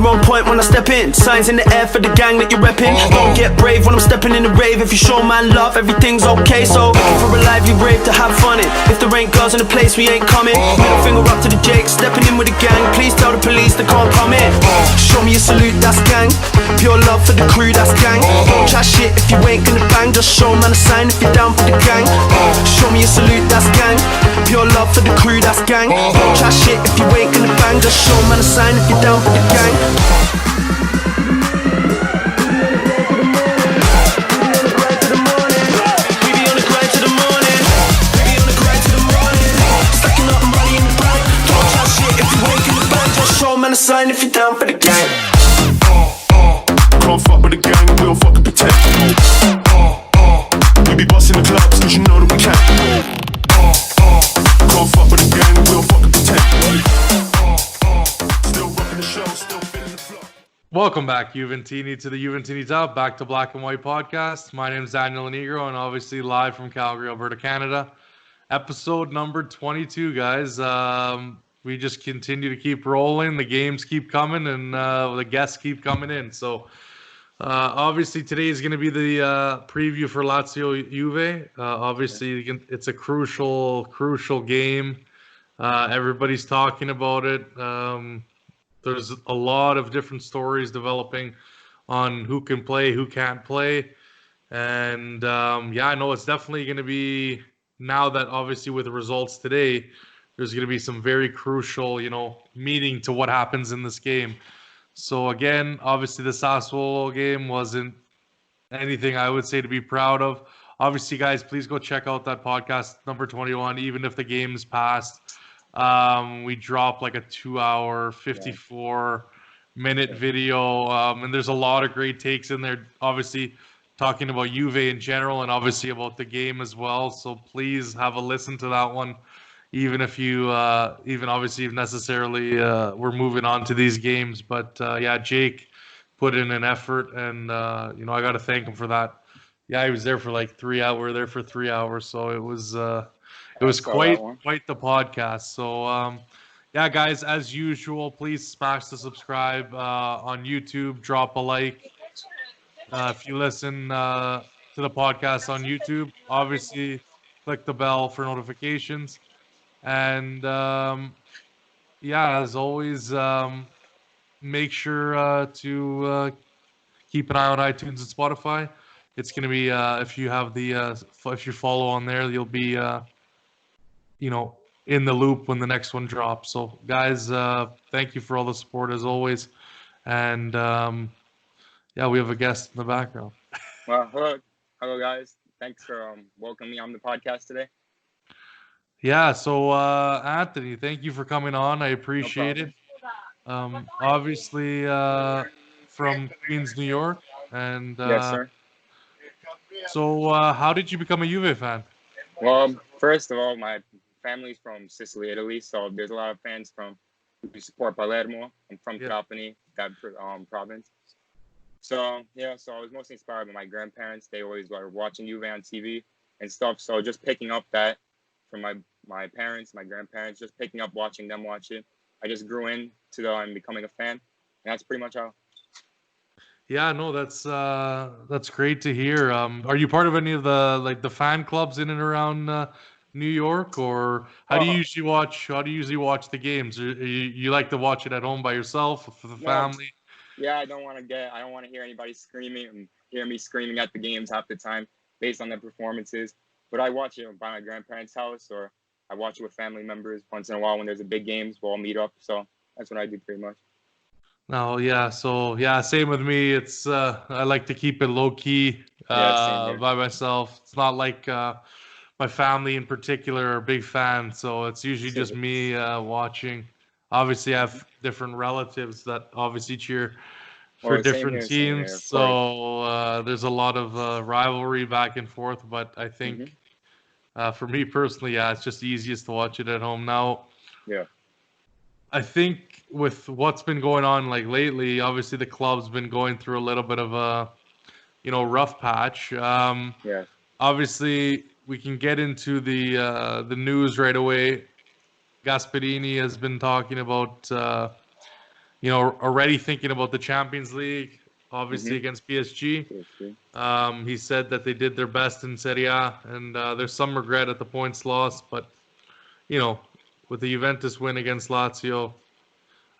You're on point when I step in. Signs in the air for the gang that you're repping. Don't get brave when I'm stepping in the rave. If you show man love, everything's okay. So looking for a lively rave to have fun in. If there ain't girls in the place, we ain't coming. Middle finger up to the Jake, stepping in with the gang. Please tell the police they can't come in. Show me a salute, that's gang. Pure love for the crew, that's gang. Don't chat shit if you ain't gonna bang. Just show man a sign if you're down for the gang. Show me a salute, that's gang. Pure love for the crew, that's gang. Don't chat shit if you ain't gonna bang. Just show man a sign if you're down for the gang. A sign if you're down for the gang. Can't fuck with the gang, we don't fucking pretend. We be busting the clubs, cause you know that we can. Can't fuck with the gang, we don't fucking pretend. Still rocking the show, still feeling the flow. Welcome back, Juventinita, to the Juventinita Back to Black and White podcast. My name is Daniel Negro, and obviously live from Calgary, Alberta, Canada. Episode number 22, guys. We just continue to keep rolling. The games keep coming, and the guests keep coming in. So, obviously, today is going to be the preview for Lazio Juve. Obviously, it's a crucial game. Everybody's talking about it. There's a lot of different stories developing on who can play, who can't play. And, yeah, I know it's definitely going to be, now that obviously with the results today, there's going to be some very crucial, meaning to what happens in this game. So again, obviously the Sassuolo game wasn't anything I would say to be proud of. Obviously, guys, please go check out that podcast, number 21, even if the game's passed. We dropped like a 2-hour, 54-minute video, and there's a lot of great takes in there, obviously talking about Juve in general and obviously about the game as well. So please have a listen to that one. Even if you, even obviously if necessarily we're moving on to these games. But yeah, Jake put in an effort, and I got to thank him for that. Yeah, he was there for like 3 hours. We were there for 3 hours, so it was quite the podcast. So yeah, guys, as usual, please smash the subscribe on YouTube. Drop a like if you listen to the podcast on YouTube. Obviously, click the bell for notifications. And yeah, as always, make sure to keep an eye on iTunes and Spotify. It's going to be if you have the if you follow on there, you'll be in the loop when the next one drops. So guys, thank you for all the support as always. And yeah, we have a guest in the background. Well, hello guys. Thanks for welcoming me on the podcast today. Yeah, so Anthony, thank you for coming on. I appreciate it. Obviously from Queens, New York, and yes, sir. So how did you become a Juve fan? Well, first of all, my family's from Sicily, Italy, so there's a lot of fans who support Palermo. I'm from Trapani, that province. So yeah, so I was mostly inspired by my grandparents. They always were watching Juve on TV and stuff. So just picking up that from my parents, my grandparents, just picking up watching them watch it. I just grew into becoming a fan, and that's pretty much how. Yeah, no, that's great to hear. Are you part of any of the fan clubs in and around New York, or how do you usually watch the games? Or you like to watch it at home by yourself for the family? Yeah, I don't want to hear anybody screaming and hear me screaming at the games half the time based on their performances. But I watch it by my grandparents' house, or I watch it with family members once in a while when there's a big games. We'll all meet up. So that's what I do pretty much. No, yeah. So yeah, same with me. It's I like to keep it low key by myself. It's not like my family in particular are big fans, so it's usually just me watching. Obviously, I have different relatives that obviously cheer for different teams, so there's a lot of rivalry back and forth. But I think for me personally, yeah, it's just easiest to watch it at home now. Yeah. I think with what's been going on like lately, obviously the club's been going through a little bit of a, rough patch. Yeah. Obviously, we can get into the news right away. Gasperini has been talking about, already thinking about the Champions League, obviously against PSG. He said that they did their best in Serie A, and there's some regret at the points lost, but with the Juventus win against Lazio,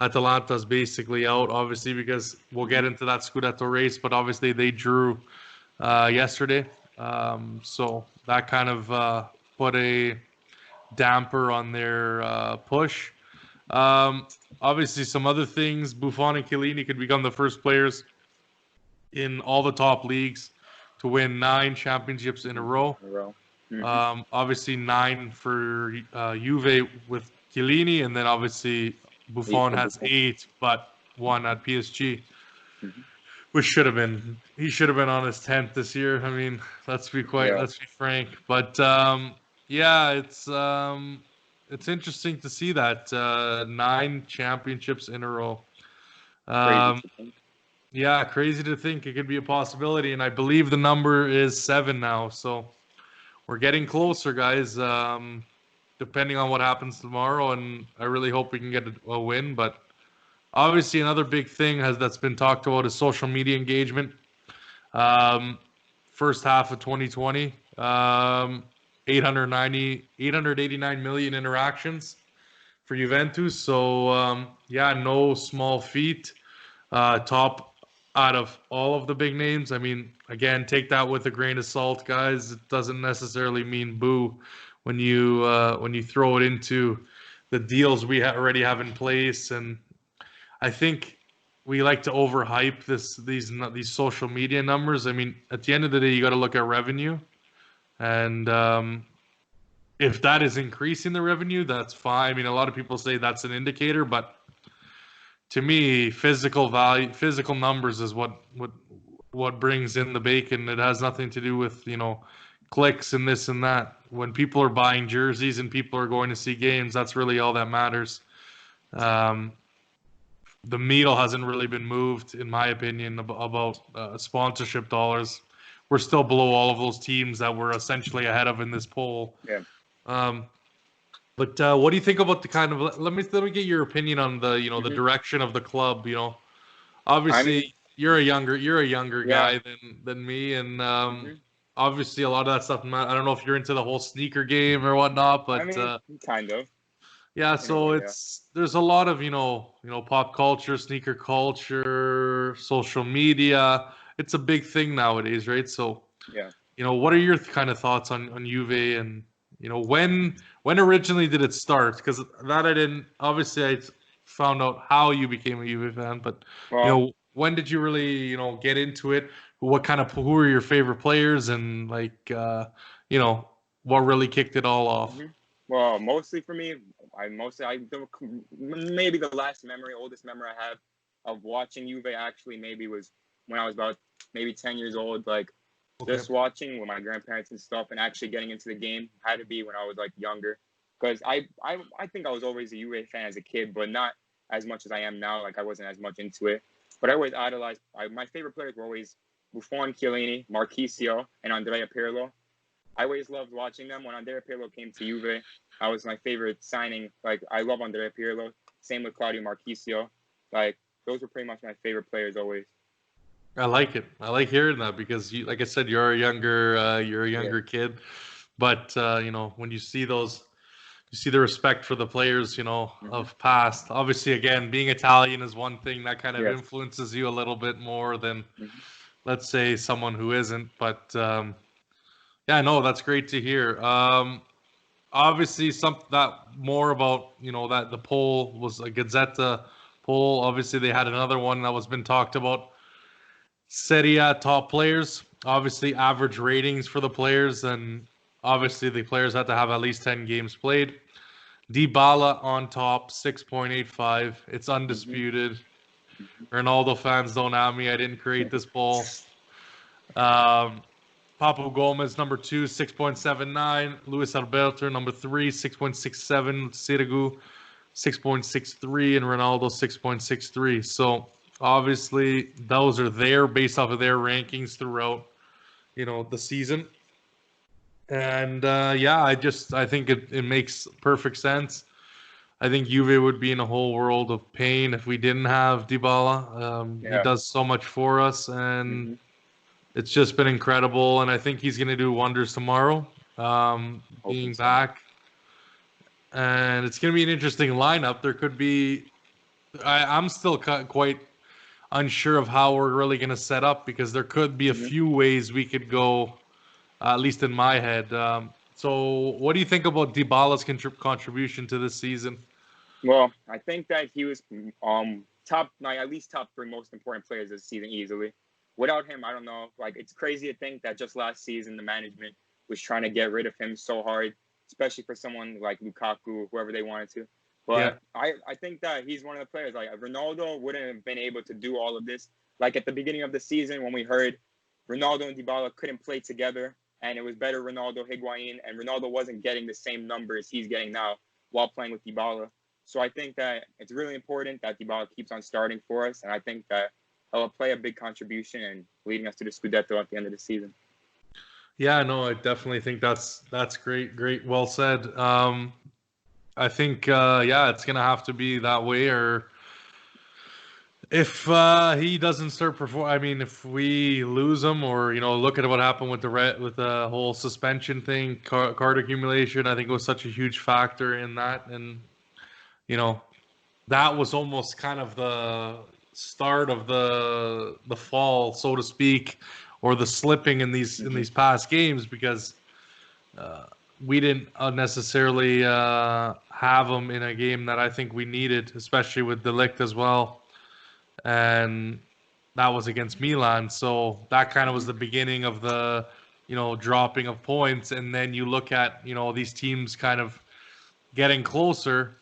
Atalanta's basically out, obviously, because we'll get into that Scudetto race, but obviously they drew yesterday. So that kind of put a damper on their push. Obviously, some other things. Buffon and Chiellini could become the first players in all the top leagues to win 9 championships in a row. Obviously, 9 for Juve with Chiellini, and then obviously Buffon has 8, but 1 at PSG, which should have been he should have been on his 10th this year. I mean, let's be frank. But yeah, it's interesting to see that 9 championships in a row. Yeah, crazy to think it could be a possibility, and I believe the number is 7 now. So we're getting closer, guys. Depending on what happens tomorrow, and I really hope we can get a win. But obviously, another big thing that's been talked about is social media engagement. First half of 2020, 889 million interactions for Juventus. So yeah, no small feat. Top out of all of the big names. I mean, again, take that with a grain of salt, guys. It doesn't necessarily mean boo when you throw it into the deals we already have in place. And I think we like to overhype these social media numbers. I mean, at the end of the day, you got to look at revenue, and if that is increasing the revenue, that's fine. I mean, a lot of people say that's an indicator, but to me, physical numbers is what brings in the bacon. It has nothing to do with clicks and this and that. When people are buying jerseys and people are going to see games, that's really all that matters. The needle hasn't really been moved, in my opinion, about sponsorship dollars. We're still below all of those teams that we're essentially ahead of in this poll. Yeah. But what do you think about the kind of? Let me get your opinion on the the direction of the club. Obviously you're a younger guy than me, and obviously a lot of that stuff. I don't know if you're into the whole sneaker game or whatnot, but kind of. Yeah, so there's a lot of pop culture, sneaker culture, social media. It's a big thing nowadays, right? So what are your kind of thoughts on Juve, and when originally did it start? Because that I didn't. Obviously, I found out how you became a Juve fan, but when did you really get into it? Who were your favorite players, and what really kicked it all off? Well, mostly for me, maybe the oldest memory I have of watching Juve actually maybe was when I was about maybe 10 years old, just watching with my grandparents and stuff, and actually getting into the game had to be when I was younger, because I think I was always a Juve fan as a kid, but not as much as I am now. I wasn't as much into it, but I always idolized. My favorite players were always Buffon, Chiellini, Marchisio, and Andrea Pirlo. I always loved watching them. When Andrea Pirlo came to Juve, I was my favorite signing. I love Andrea Pirlo. Same with Claudio Marchisio. Those were pretty much my favorite players always. I like it. I like hearing that, because like I said, you're a younger kid, but when you see those, you see the respect for the players, of past. Obviously, again, being Italian is one thing that kind of influences you a little bit more than, let's say, someone who isn't. But yeah, no, that's great to hear. Obviously, that more about that the poll was a Gazzetta poll. Obviously, they had another one that was been talked about. Serie A top players, obviously average ratings for the players, and obviously the players had to have at least 10 games played. Dybala on top, 6.85. It's undisputed. Ronaldo fans don't have me. I didn't create this poll. Papu Gomez, number 2, 6.79. Luis Alberto, number 3, 6.67. Sirigu, 6.63. And Ronaldo, 6.63. So obviously, those are there based off of their rankings throughout, the season. And I think it makes perfect sense. I think Juve would be in a whole world of pain if we didn't have Dybala. He Yeah. does so much for us, and Hmm. it's just been incredible. And I think he's going to do wonders tomorrow, Hoping being so. back. And it's going to be an interesting lineup. There could be. I'm still quite unsure of how we're really going to set up because there could be a Hmm. few ways we could go, at least in my head. So, what do you think about Dybala's contribution to this season? Well, I think that he was top, like at least top three most important players this season easily. Without him, I don't know. Like it's crazy to think that just last season the management was trying to get rid of him so hard, especially for someone like Lukaku, whoever they wanted to. Yeah. But I think that he's one of the players. Like Ronaldo wouldn't have been able to do all of this. Like at the beginning of the season when we heard Ronaldo and Dybala couldn't play together, and it was better Ronaldo Higuain, and Ronaldo wasn't getting the same numbers he's getting now while playing with Dybala. So I think that it's really important that Dybala keeps on starting for us, and I think that he'll play a big contribution in leading us to the Scudetto at the end of the season. Yeah, no, I definitely think that's great, well said. I think yeah, it's gonna have to be that way, or if he doesn't start perform, I mean, if we lose him, or look at what happened with the whole suspension thing, card accumulation. I think it was such a huge factor in that, and you know that was almost kind of the start of the fall, so to speak, or the slipping in these past games because we didn't necessarily have them in a game that I think we needed, especially with Delict as well, and that was against Milan. So that kind of was the beginning of the dropping of points, and then you look at these teams kind of getting closer.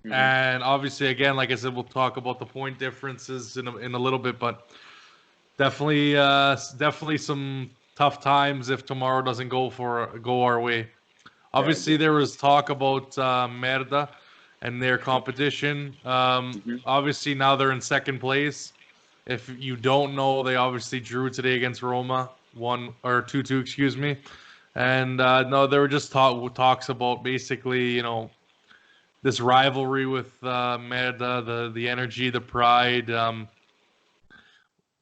Mm-hmm. And obviously, again, like I said, we'll talk about the point differences in a little bit, but definitely some tough times if tomorrow doesn't go our way. Obviously, there was talk about Merda and their competition. Obviously, now they're in second place. If you don't know, they obviously drew today against Roma, 2-2, excuse me. And no, there were just talks about basically, this rivalry with Merda, the energy, the pride.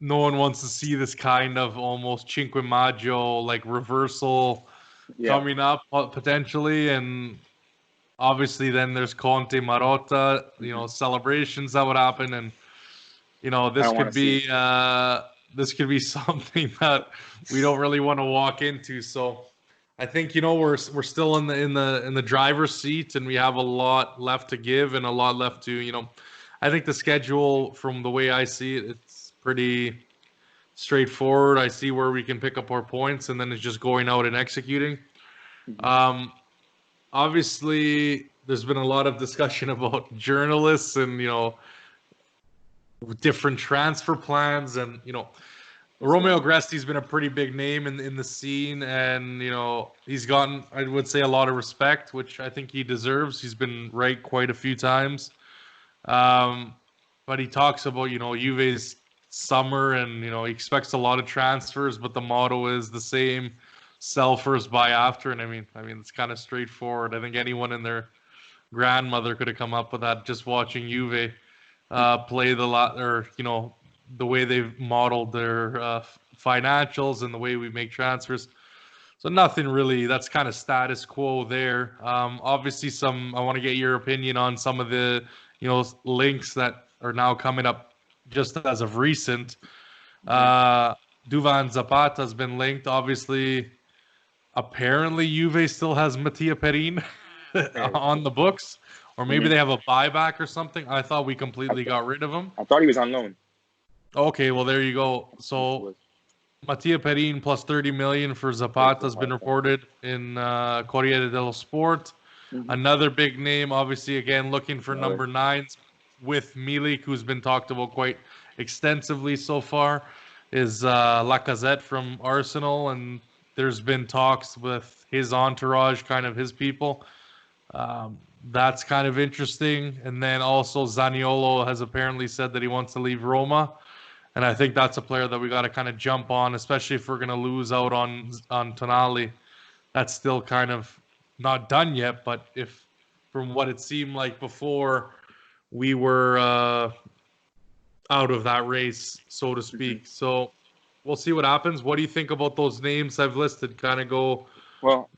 No one wants to see this kind of almost Cinque Maggio like reversal coming up potentially, and obviously then there's Conte Marotta, celebrations that would happen, and this could be something that we don't really want to walk into. So I think we're still in the driver's seat, and we have a lot left to give and a lot left to I think the schedule, from the way I see it, it's pretty straightforward. I see where we can pick up our points, and then it's just going out and executing. Obviously, there's been a lot of discussion about journalists and different transfer plans, and Romeo Gresti's been a pretty big name in the scene, and he's gotten, I would say, a lot of respect, which I think he deserves. He's been right quite a few times, but he talks about Juve's summer, and he expects a lot of transfers, but the motto is the same: sell first, buy after. And I mean it's kind of straightforward. I think anyone and their grandmother could have come up with that just watching Juve play the way they've modeled their financials and the way we make transfers. So nothing really. That's kind of status quo there. Obviously, I want to get your opinion on some of the links that are now coming up just as of recent. Duvan Zapata has been linked. Obviously, apparently Juve still has Mattia Perin on the books, or maybe they have a buyback or something. I thought we completely got rid of him. I thought he was on loan. Okay, well there you go. So Mattia Perin plus 30 million for Zapata has been reported in Corriere dello Sport. Another big name, obviously, again looking for number 9s with Milik, who's been talked about quite extensively so far, is Lacazette from Arsenal, and there's been talks with his entourage, kind of his people. That's kind of interesting. And then also Zaniolo has apparently said that he wants to leave Roma. And I think that's a player that we got to kind of jump on, especially if we're going to lose out on Tonali. That's still kind of not done yet, but if from what it seemed like before we were out of that race, so to speak. So we'll see what happens. What do you think about those names I've listed? Kind of go. Well,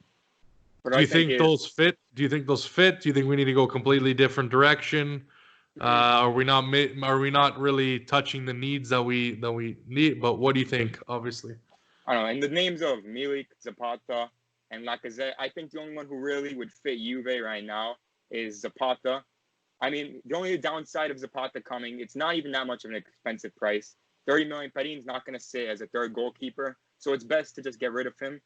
Do you think those fit? Do you think those fit? Do you think we need to go completely different direction? Are we not? Are we not really touching the needs that we need? But what do you think? Obviously, I don't know. And the names of Milik, Zapata, and Lacazette, I think the only one who really would fit Juve right now is Zapata. I mean, the only downside of Zapata coming, it's not even that much of an expensive price. 30 million. Pedin's not going to sit as a third goalkeeper, so it's best to just get rid of him.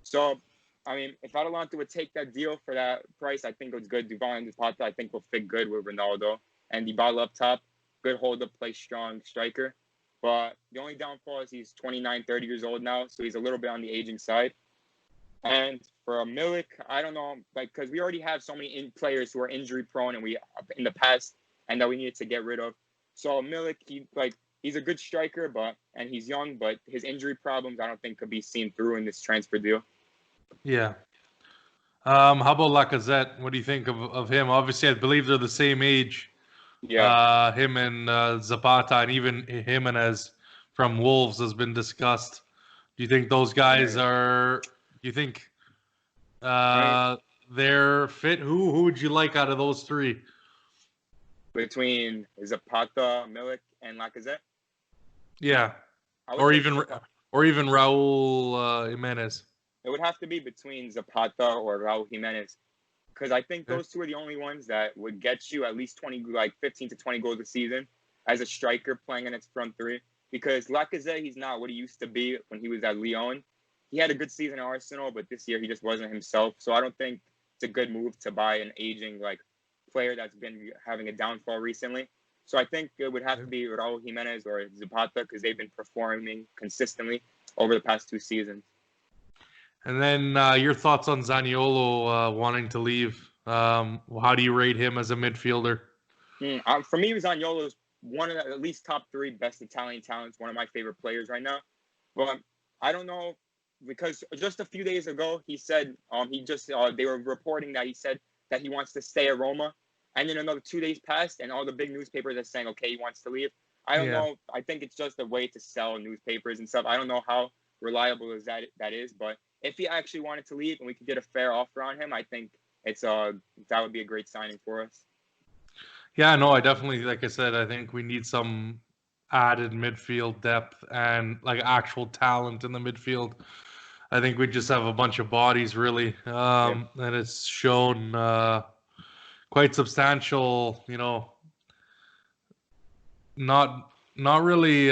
So, I mean, if Atalanta would take that deal for that price, I think it's good. Dybala and Zapata, I think, will fit good with Ronaldo. And Dybala up top, good hold-up, play strong striker. But the only downfall is he's 29, 30 years old now, so he's a little bit on the aging side. And for a Milik, I don't know, like, because we already have so many players who are injury-prone and we in the past, and that we needed to get rid of. So Milik, he's a good striker, and he's young, but his injury problems I don't think could be seen through in this transfer deal. yeah. How about Lacazette? What do you think of him? Obviously, I believe they're the same age. Yeah. Him and Zapata, and even Jimenez from Wolves has been discussed. Do you think those guys are? Do you think they're fit? Who would you like out of those three? Between Zapata, Milik, and Lacazette? Yeah, I would or say even Zapata. Raul Jimenez. It would have to be between Zapata or Raul Jimenez, because I think those two are the only ones that would get you at least 15 to 20 goals a season as a striker playing in its front three. Because Lacazette, he's not what he used to be when he was at Lyon. He had a good season at Arsenal, but this year he just wasn't himself. So I don't think it's a good move to buy an aging player that's been having a downfall recently. So I think it would have to be Raul Jimenez or Zapata, because they've been performing consistently over the past 2 seasons. And then your thoughts on Zaniolo wanting to leave? How do you rate him as a midfielder? For me, Zaniolo is one of the at least top 3 best Italian talents, one of my favorite players right now. But I don't know, because just a few days ago, he said they were reporting that he said that he wants to stay at Roma. And then another 2 days passed, and all the big newspapers are saying, okay, he wants to leave. I don't know. I think it's just a way to sell newspapers and stuff. I don't know how reliable that is, but if he actually wanted to leave and we could get a fair offer on him, I think that would be a great signing for us. Yeah, no, I definitely, like I said, I think we need some added midfield depth and actual talent in the midfield. I think we just have a bunch of bodies, really, and it's shown quite substantial. Not really.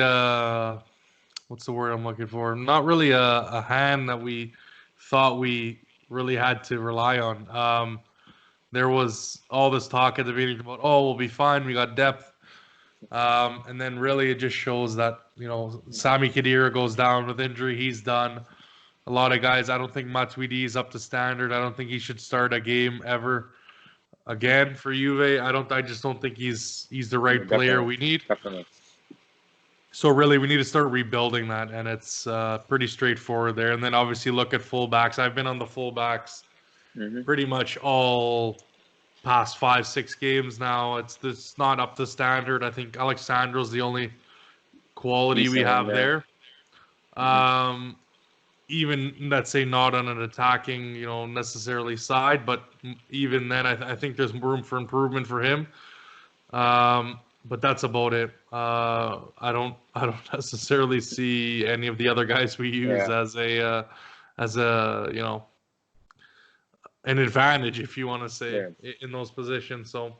What's the word I'm looking for? Not really a hand that we thought we really had to rely on. There was all this talk at the beginning about, we'll be fine, we got depth. And then really it just shows that, Sami Khedira goes down with injury, he's done. A lot of guys, I don't think Matuidi is up to standard. I don't think he should start a game ever again for Juve. I just don't think he's the right player we need. Definitely. So really, we need to start rebuilding that, and it's pretty straightforward there. And then obviously look at fullbacks. I've been on the fullbacks pretty much all past 5-6 games now. It's not up to standard. I think Alexandro's the only quality we have there. Even, let's say, not on an attacking, necessarily side, but even then, I think there's room for improvement for him. But that's about it. I don't necessarily see any of the other guys we use as an advantage, if you want to say, in those positions. So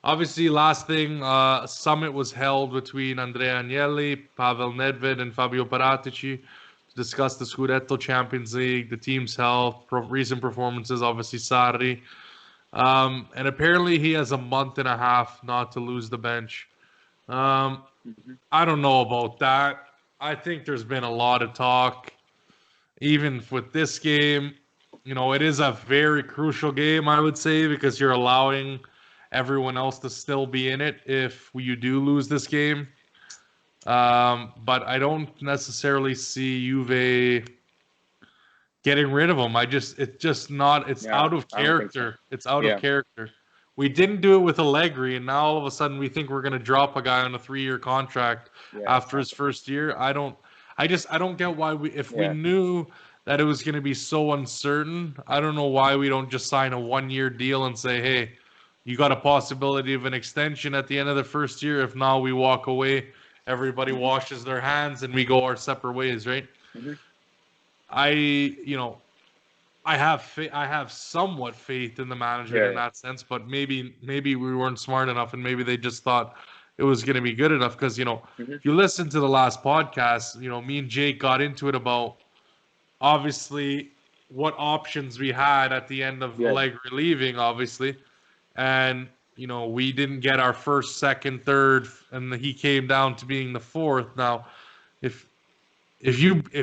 obviously, last thing, summit was held between Andrea Agnelli, Pavel Nedved, and Fabio Paratici to discuss the Scudetto Champions League, the team's health, recent performances, obviously Sarri. And apparently he has a month and a half not to lose the bench. I don't know about that. I think there's been a lot of talk, even with this game. It is a very crucial game, I would say, because you're allowing everyone else to still be in it if you do lose this game. But I don't necessarily see Juve getting rid of him. It's out of character. It's out of character. we didn't do it with Allegri, and now all of a sudden we think we're going to drop a guy on a 3-year contract after his first year. I don't get why if we knew that it was going to be so uncertain, I don't know why we don't just sign a 1-year deal and say, hey, you got a possibility of an extension at the end of the first year. If not, we walk away. Everybody washes their hands and we go our separate ways, right? I have somewhat faith in the management in that sense, but maybe we weren't smart enough, and maybe they just thought it was going to be good enough. Because if you listen to the last podcast, me and Jake got into it about obviously what options we had at the end of Allegri leaving, obviously, and we didn't get our first, second, third, and he came down to being the fourth. Now, if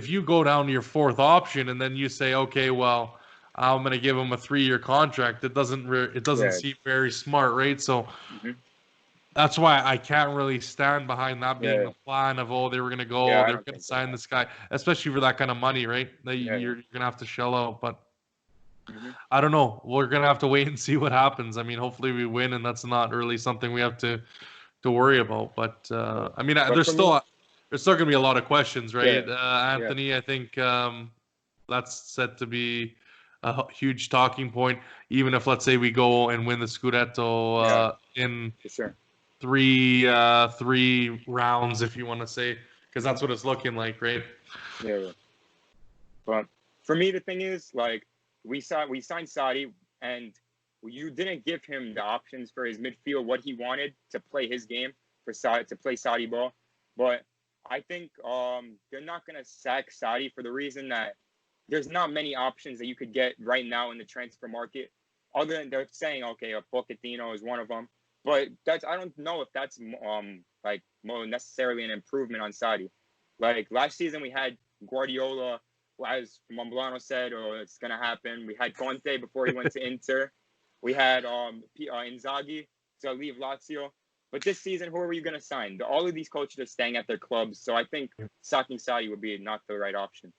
you go down to your fourth option and then you say, okay, well, I'm going to give him a 3-year contract, it doesn't seem very smart, right? So that's why I can't really stand behind that being the plan of, they were going to go, they're going to sign this guy, especially for that kind of money, right? That you're going to have to shell out. But I don't know. We're going to have to wait and see what happens. I mean, hopefully we win, and that's not really something we have to worry about. But I mean, there's still going to be a lot of questions, right? Anthony, I think that's set to be a huge talking point, even if, let's say, we go and win the Scudetto in three rounds, if you want to say, because that's what it's looking like, right? But for me, the thing is, like, we signed Sadi, and you didn't give him the options for his midfield, what he wanted to play his game, to play Sadi ball. But I think they're not going to sack Sadi for the reason that there's not many options that you could get right now in the transfer market. Other than they're saying, okay, a Pochettino is one of them. But I don't know if that's like more necessarily an improvement on Sadi. Like last season we had Guardiola, as Monblano said, it's going to happen. We had Conte before he went to Inter. We had Inzaghi to leave Lazio. But this season, who are you going to sign? All of these coaches are staying at their clubs. So I think sacking Sadi would be not the right option.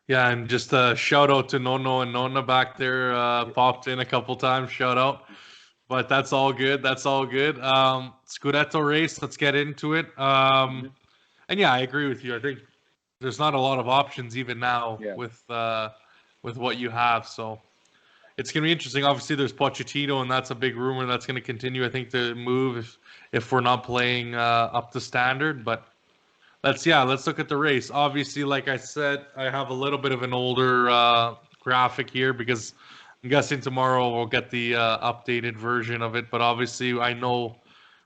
Yeah, and just a shout out to Nono and Nona back there. Popped in a couple times. Shout out. But that's all good. Scudetto race. Let's get into it. And yeah, I agree with you. I think there's not a lot of options even now with what you have. So it's going to be interesting. Obviously, there's Pochettino, and that's a big rumor that's going to continue, I think, to move if we're not playing up to standard. But let's look at the race. Obviously, like I said, I have a little bit of an older graphic here because I'm guessing tomorrow we'll get the updated version of it. But obviously, I know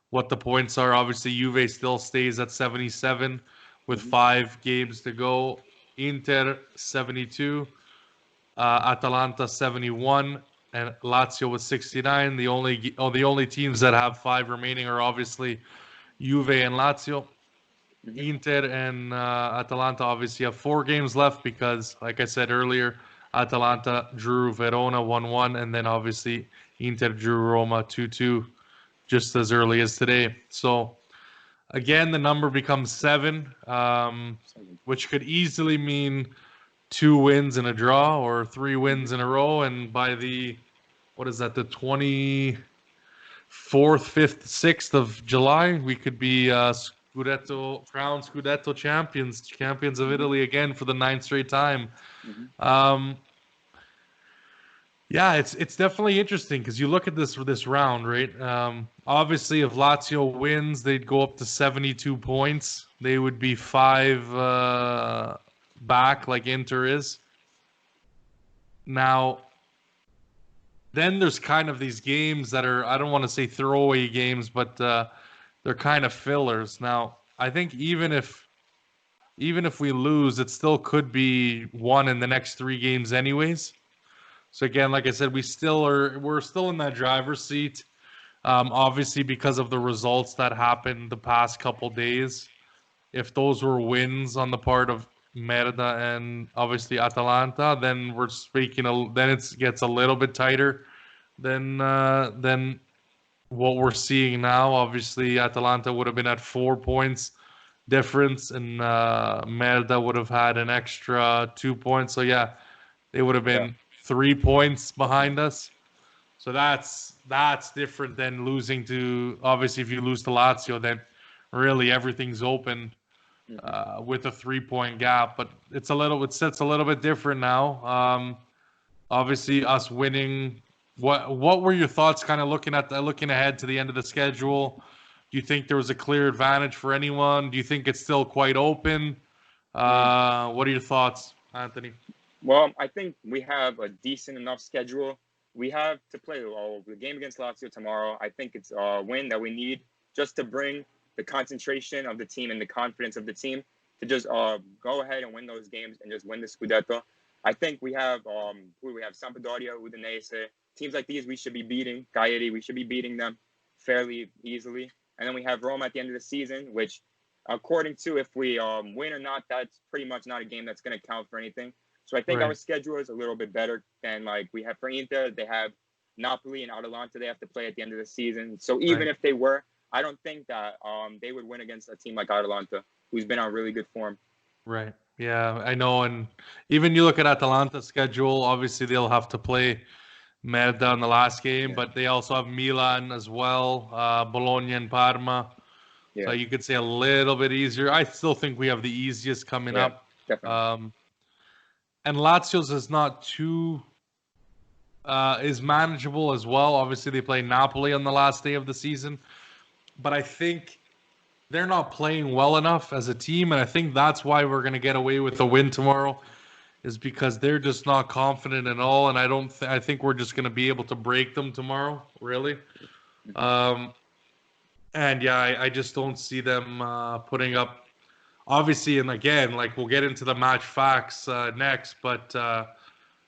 what the points are. Obviously, Juve still stays at 77 with 5 games to go. Inter 72. Atalanta 71 and Lazio with 69. The only teams that have 5 remaining are obviously Juve and Lazio. Inter and Atalanta obviously have 4 games left because, like I said earlier, Atalanta drew Verona 1-1, and then obviously Inter drew Roma 2-2 just as early as today. So again, the number becomes 7, which could easily mean 2 wins and a draw or 3 wins in a row. And by the 24th, 5th, 6th of July, we could be crowned Scudetto champions of Italy again for the 9th straight time. Yeah, it's definitely interesting because you look at this round, right? Obviously, if Lazio wins, they'd go up to 72 points. They would be 5 back like Inter is. Now, then there's kind of these games that are, I don't want to say throwaway games, but they're kind of fillers. Now, I think even if we lose, it still could be won in the next 3 games anyways. So again, like I said, we're still in that driver's seat. Obviously, because of the results that happened the past couple days, if those were wins on the part of Merda and obviously Atalanta, then we're speaking. Then it gets a little bit tighter than what we're seeing now. Obviously, Atalanta would have been at 4 points difference, and Merda would have had an extra 2 points. So yeah, they would have been 3 points behind us. So that's different than losing to, obviously, if you lose to Lazio, then really everything's open with a 3-point gap. But it sets a little bit different now. Obviously, us winning. What were your thoughts, kind of looking ahead to the end of the schedule? Do you think there was a clear advantage for anyone? Do you think it's still quite open? What are your thoughts, Anthony? Well, I think we have a decent enough schedule. We have to play the game against Lazio tomorrow. I think it's a win that we need just to bring the concentration of the team and the confidence of the team to just go ahead and win those games and just win the Scudetto. I think we have Sampdoria, Udinese. Teams like these we should be beating. Cagliari, we should be beating them fairly easily. And then we have Rome at the end of the season, which according to if we win or not, that's pretty much not a game that's going to count for anything. So I think Right. our schedule is a little bit better than like we have for Inter. They have Napoli and Atalanta they have to play at the end of the season. So even Right. if they were, I don't think that they would win against a team like Atalanta, who's been on really good form. Right. Yeah, I know. And even you look at Atalanta's schedule, obviously they'll have to play Merda in the last game, Yeah. but they also have Milan as well, Bologna and Parma. Yeah, So you could say a little bit easier. I still think we have the easiest coming yeah, up. definitely. And Lazio's is not too is manageable as well. Obviously, they play Napoli on the last day of the season, but I think they're not playing well enough as a team, and I think that's why we're going to get away with a win tomorrow, is because they're just not confident at all, and I think we're just going to be able to break them tomorrow, really. And yeah, I just don't see them putting up. Obviously, and again, like we'll get into the match facts next, but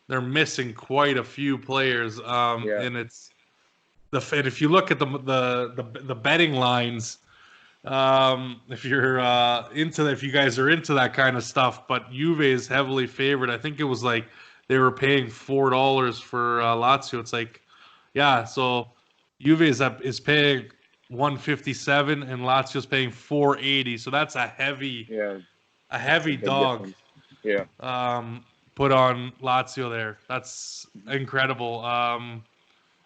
they're missing quite a few players, Yeah. and and if you look at the betting lines, if you're if you guys are into that kind of stuff, but Juve is heavily favored. I think it was like they were paying $4 for Lazio. It's like, yeah, so Juve is paying 157 and Lazio's paying 480. So that's a heavy Yeah, heavy big dog difference. Yeah, put on Lazio there. That's incredible.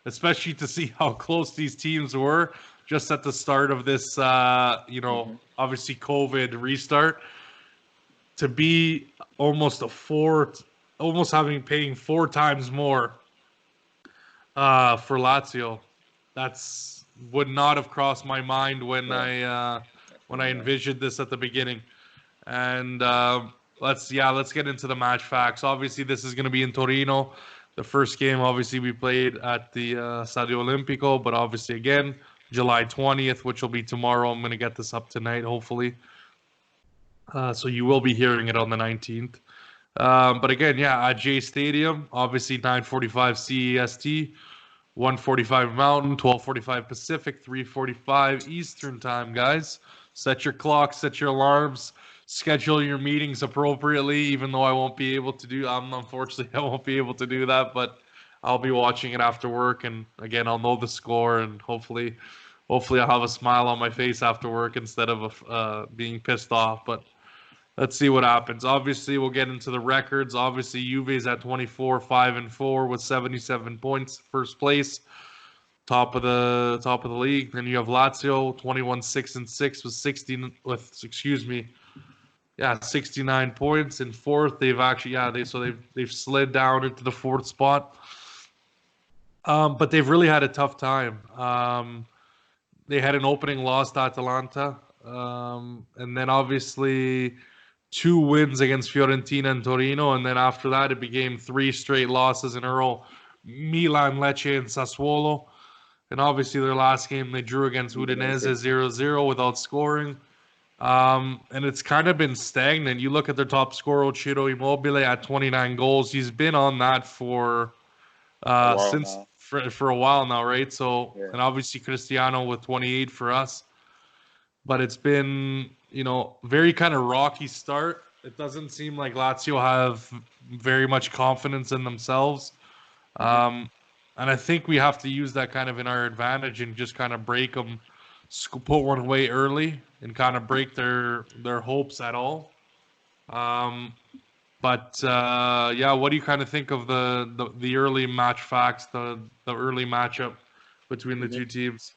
Especially to see how close these teams were just at the start of this, obviously COVID restart, to be almost paying 4 times more for Lazio. That's would not have crossed my mind when I envisioned this at the beginning. And let's get into the match facts. Obviously, this is going to be in Torino. The first game, obviously, we played at the Stadio Olimpico, but obviously, again, July 20th, which will be tomorrow. I'm going to get this up tonight, hopefully. So you will be hearing it on the 19th. But again, yeah, at J Stadium, obviously 9:45 CEST, 1:45 Mountain, 12:45 Pacific, 3:45 Eastern time, guys. Set your clocks, set your alarms, schedule your meetings appropriately, even though I won't be able to unfortunately, I won't be able to do that, but I'll be watching it after work, and again, I'll know the score, and hopefully I'll have a smile on my face after work instead of being pissed off, but let's see what happens. Obviously, we'll get into the records. Obviously, Juve's at 24, 5-4 with 77 points, first place, top of the league. Then you have Lazio, 21, 6-6 with 69 points in fourth. They've slid down into the fourth spot. But they've really had a tough time. They had an opening loss to Atalanta, and then obviously 2 wins against Fiorentina and Torino, and then after that it became 3 straight losses in a row: Milan, Lecce, and Sassuolo. And obviously their last game they drew against Udinese 0-0 without scoring. And it's kind of been stagnant. You look at their top scorer, Ciro Immobile, at 29 goals. He's been on that for a while now, right? So, Yeah. and obviously Cristiano with 28 for us. But it's been, very kind of rocky start. It doesn't seem like Lazio have very much confidence in themselves. And I think we have to use that kind of in our advantage and just kind of break them, put one away early and kind of break their hopes at all. But yeah, what do you kind of think of the early match facts, the early matchup between the Mhm. two teams?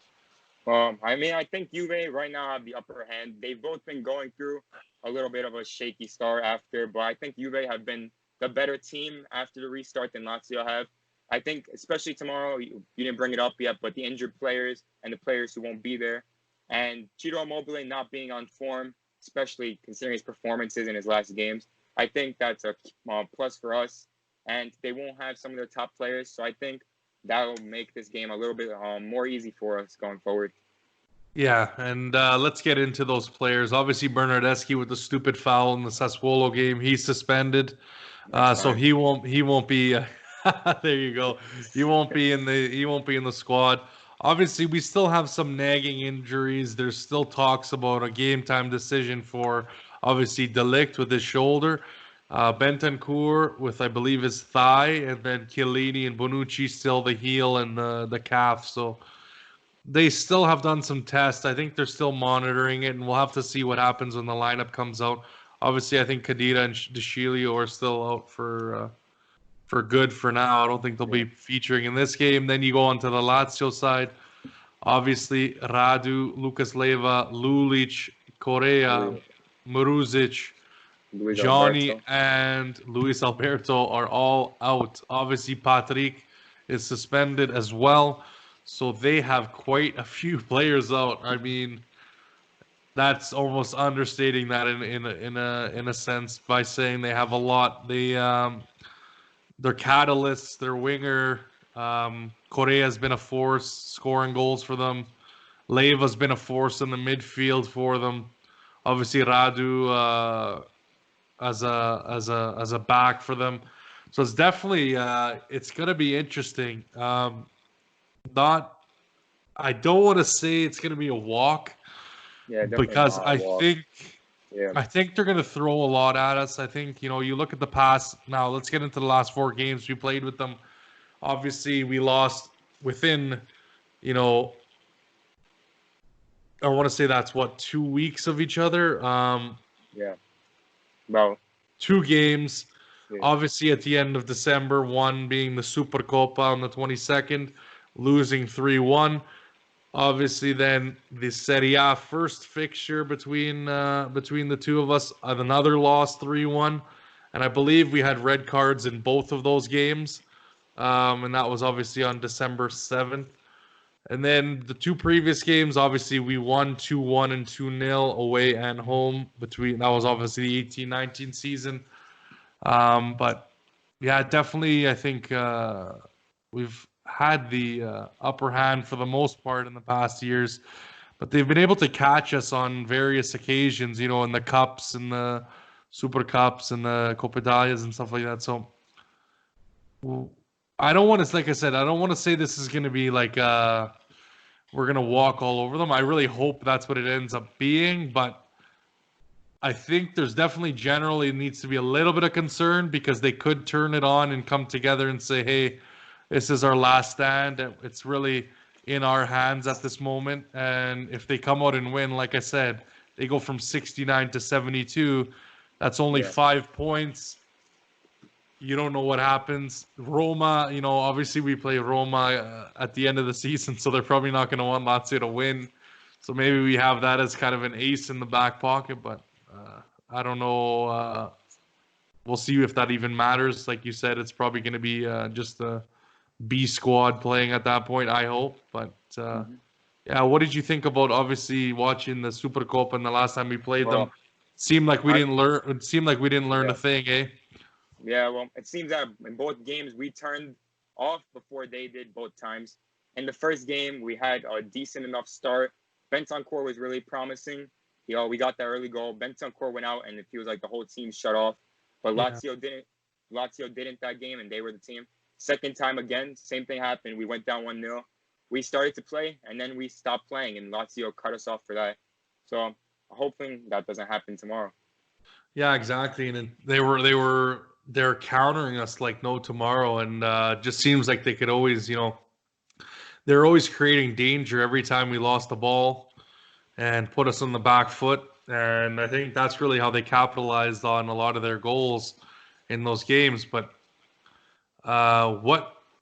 I mean, I think Juve right now have the upper hand. They've both been going through a little bit of a shaky start after, but I think Juve have been the better team after the restart than Lazio have. I think, especially tomorrow, you didn't bring it up yet, but the injured players and the players who won't be there, and Ciro Immobile not being on form, especially considering his performances in his last games, I think that's a plus for us. And they won't have some of their top players, so I think that'll make this game a little bit more easy for us going forward. Yeah, and let's get into those players. Obviously, Bernardeschi with the stupid foul in the Sassuolo game, he's suspended, That's so fine. he won't be. There you go. He won't be in the squad. Obviously, we still have some nagging injuries. There's still talks about a game time decision for obviously Delict with his shoulder, Bentancur with I believe his thigh, and then Chiellini and Bonucci still the heel and the calf. So they still have done some tests. I think they're still monitoring it, and we'll have to see what happens when the lineup comes out. Obviously, I think Kadira and DeShilio are still out for good for now. I don't think they'll Yeah. be featuring in this game. Then you go on to the Lazio side. Obviously, Radu, Lucas Leiva, Lulic, Correa, Maruzic, Luis Johnny, Alberto. and Luis Alberto are all out. Obviously, Patrick is suspended as well. So they have quite a few players out. I mean, that's almost understating that in a sense by saying they have a lot. Their catalysts, their winger, Correa has been a force scoring goals for them. Leiva's been a force in the midfield for them. Obviously, Radu as a back for them. So it's definitely it's gonna be interesting. Not I don't want to say it's going to be a walk Yeah, definitely because not a walk. Yeah. I think they're going to throw a lot at us. I think, you look at the past. Now, let's get into the last 4 games we played with them. Obviously, we lost within, you know, I want to say that's what 2 weeks of each other. Yeah. Well, 2 games. yeah. Obviously, at the end of December, one being the Supercoppa on the 22nd, losing 3-1. Obviously, then the Serie A first fixture between the two of us, another loss 3-1, and I believe we had red cards in both of those games, and that was obviously on December 7th. And then the 2 previous games, obviously we won 2-1 and 2-0 away and home. That was obviously the 18-19 season, but yeah, definitely I think we've had the upper hand for the most part in the past years, but they've been able to catch us on various occasions, in the cups and the super cups and the Coppa Italias and stuff like that. So I don't want to, like I said, I don't want to say this is going to be like we're going to walk all over them. I really hope that's what it ends up being, but I think there's definitely generally needs to be a little bit of concern because they could turn it on and come together and say, hey, this is our last stand. It's really in our hands at this moment. And if they come out and win, like I said, they go from 69 to 72. That's only 5 points. You don't know what happens. Roma, obviously we play Roma at the end of the season, so they're probably not going to want Lazio to win. So maybe we have that as kind of an ace in the back pocket, but I don't know. We'll see if that even matters. Like you said, it's probably going to be just a B squad playing at that point, I hope. But yeah, what did you think about obviously watching the Supercoppa and the last time we played them? Seemed like we didn't learn. It seemed like we didn't learn a thing, eh? Yeah, well, it seems that in both games we turned off before they did both times. In the first game, we had a decent enough start. Bentancur was really promising. We got that early goal. Bentancur went out, and it feels like the whole team shut off. But Lazio didn't. Lazio didn't that game, and they were the team. Second time again, same thing happened. We went down 1-0. We started to play, and then we stopped playing, and Lazio cut us off for that. So I'm hoping that doesn't happen tomorrow. Yeah, exactly. And they're countering us like no tomorrow, and just seems like they could always, they're always creating danger every time we lost the ball and put us on the back foot. And I think that's really how they capitalized on a lot of their goals. in those games. But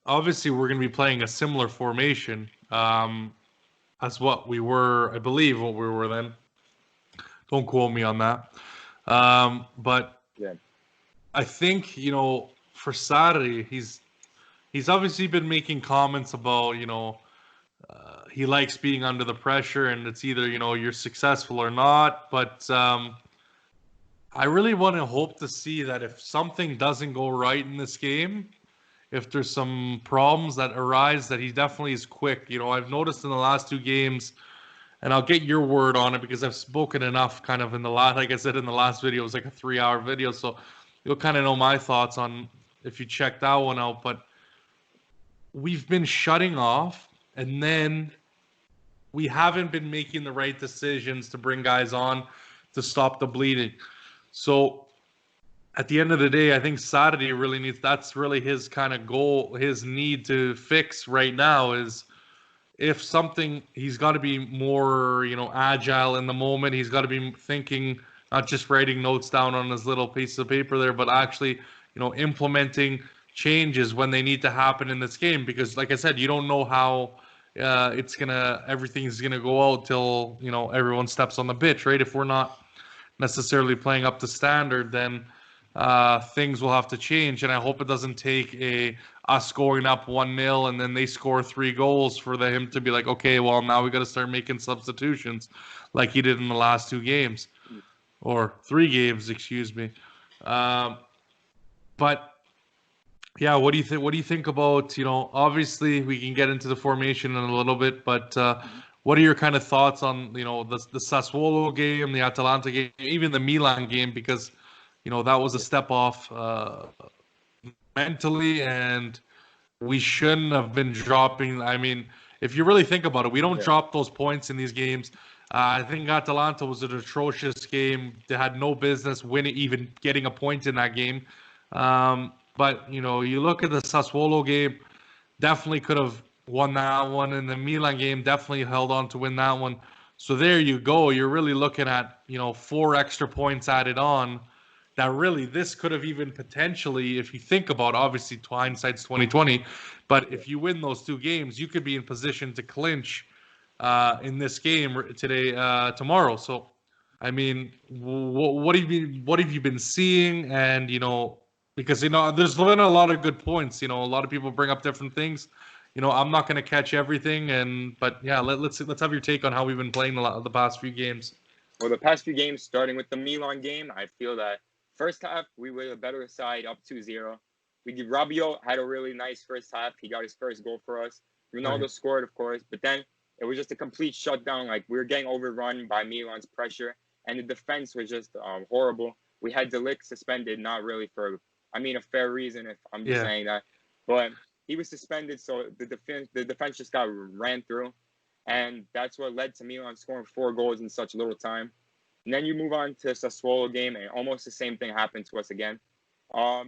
obviously we're going to be playing a similar formation as what we were, I believe, what we were then. Don't quote me on that. But Yeah. I think, for Saturday, he's obviously been making comments about, he likes being under the pressure, and it's either, you're successful or not. But I really want to hope to see that if something doesn't go right in this game, if there's some problems that arise, that he definitely is quick. I've noticed in the last two games, and I'll get your word on it because I've spoken enough kind of in the last, like I said in the last video, it was like a 3-hour video. So you'll kind of know my thoughts on if you check that one out. But we've been shutting off, and then we haven't been making the right decisions to bring guys on to stop the bleeding. So at the end of the day, I think Saturday really that's really his kind of goal, his need to fix right now is if something, he's got to be more, agile in the moment. He's got to be thinking, not just writing notes down on his little piece of paper there, but actually, implementing changes when they need to happen in this game. Because like I said, you don't know how everything's gonna go out till, everyone steps on the pitch, right? If we're not necessarily playing up to standard, then things will have to change. And I hope it doesn't take us scoring up 1-0 and then they score 3 goals for him to be like, okay, well, now we got to start making substitutions like he did in the last 2 games or 3 games, excuse me. But yeah, what do you think? What do you think about, obviously we can get into the formation in a little bit, but what are your kind of thoughts on, the Sassuolo game, the Atalanta game, even the Milan game? Because, that was a step off mentally, and we shouldn't have been dropping. I mean, if you really think about it, we don't drop those points in these games. I think Atalanta was an atrocious game. They had no business winning, even getting a point in that game. But, you look at the Sassuolo game, definitely could have won that one. And the Milan game definitely held on to win that one. So there you go. You're really looking at, 4 extra points added on. That really, this could have even potentially, if you think about, obviously hindsight's 2020, but if you win those 2 games, you could be in position to clinch in this game tomorrow. So, I mean, what have you been seeing? And because there's been a lot of good points. A lot of people bring up different things. I'm not going to catch everything, but yeah, let's have your take on how we've been playing the past few games. Well, the past few games, starting with the Milan game, I feel that first half, we were a better side, up 2-0. Rabiot had a really nice first half. He got his first goal for us. Ronaldo scored, of course, but then it was just a complete shutdown. Like, we were getting overrun by Milan's pressure, and the defense was just horrible. We had De Ligt suspended, not really for, a fair reason, if I'm just saying that. But he was suspended, so the defense just got ran through, and that's what led to Milan scoring 4 goals in such little time. And then you move on to Sassuolo game, and almost the same thing happened to us again.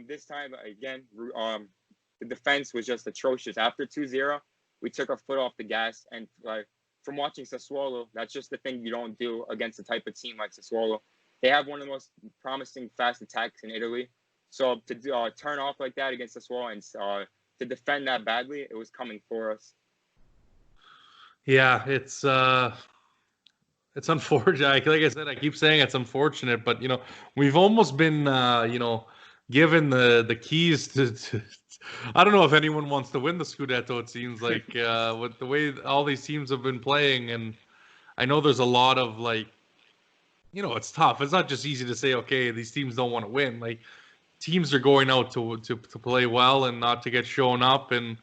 This time, again, the defense was just atrocious. After 2-0, we took our foot off the gas. And from watching Sassuolo, that's just the thing you don't do against a type of team like Sassuolo. They have one of the most promising fast attacks in Italy. So to turn off like that against Sassuolo and to defend that badly, it was coming for us. Yeah, it's unfortunate. Like I said, I keep saying it's unfortunate, but we've almost been given the keys to I don't know if anyone wants to win the Scudetto. It seems like with the way all these teams have been playing, and I know there's a lot of it's tough. It's not just easy to say, okay, these teams don't want to win. Like, teams are going out to play well and not to get shown up, and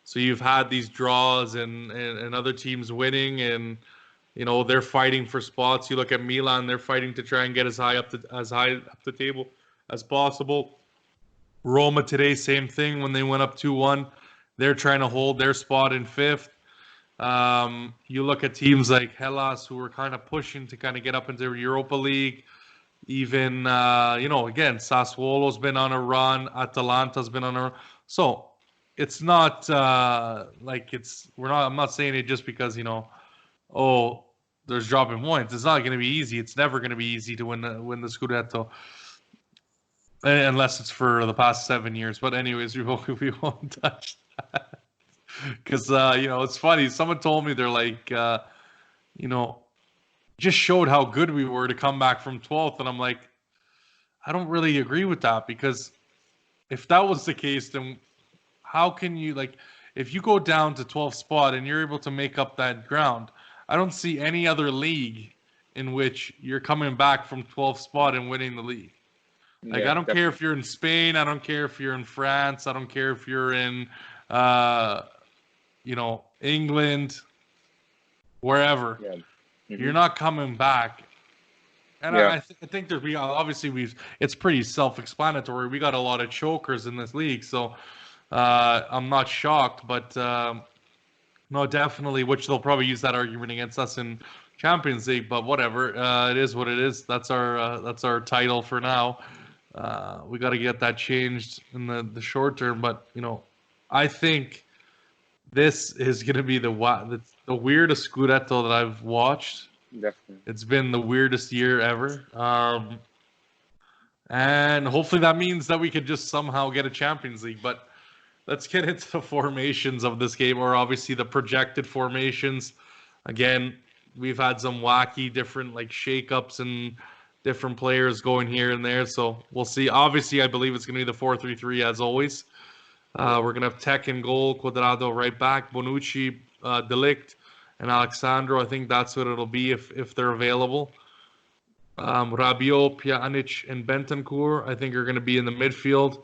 so you've had these draws and other teams winning, and they're fighting for spots. You look at Milan; they're fighting to try and get as high up the table as possible. Roma today, same thing. When they went up 2-1, they're trying to hold their spot in 5th. You look at teams like Hellas, who are kind of pushing to kind of get up into Europa League. Even again, Sassuolo's been on a run. Atalanta's been on a run. So it's not I'm not saying it just because there's dropping points. It's not going to be easy. It's never going to be easy to win the Scudetto. unless it's for the past 7 years. But anyways, we won't touch that because it's funny. Someone told me they're like, just showed how good we were to come back from 12th, and I'm like, I don't really agree with that because if that was the case, then how can you if you go down to 12th spot and you're able to make up that ground? I don't see any other league in which you're coming back from 12th spot and winning the league. Like, Yeah, I don't care if you're in Spain. I don't care if you're in France. I don't care if you're in, England, wherever. Yeah. You're not coming back. And Yeah. I think it's pretty self-explanatory. We got a lot of chokers in this league, so I'm not shocked. But no, definitely, which they'll probably use that argument against us in Champions League. But whatever, it is what it is. That's our title for now. We got to get that changed in the short term. But I think this is going to be the weirdest Scudetto that I've watched. Definitely. It's been the weirdest year ever. And hopefully that means that we could just somehow get a Champions League. But let's get into the formations of this game, or obviously the projected formations. Again, we've had some wacky different shakeups and different players going here and there. So we'll see. Obviously, I believe it's going to be the 4-3-3 as always. We're going to have Tech in goal, Quadrado right back, Bonucci, Delict, and Alexandro. I think that's what it'll be if they're available. Rabiot, Pjanic, and Bentancur, I think, are going to be in the midfield.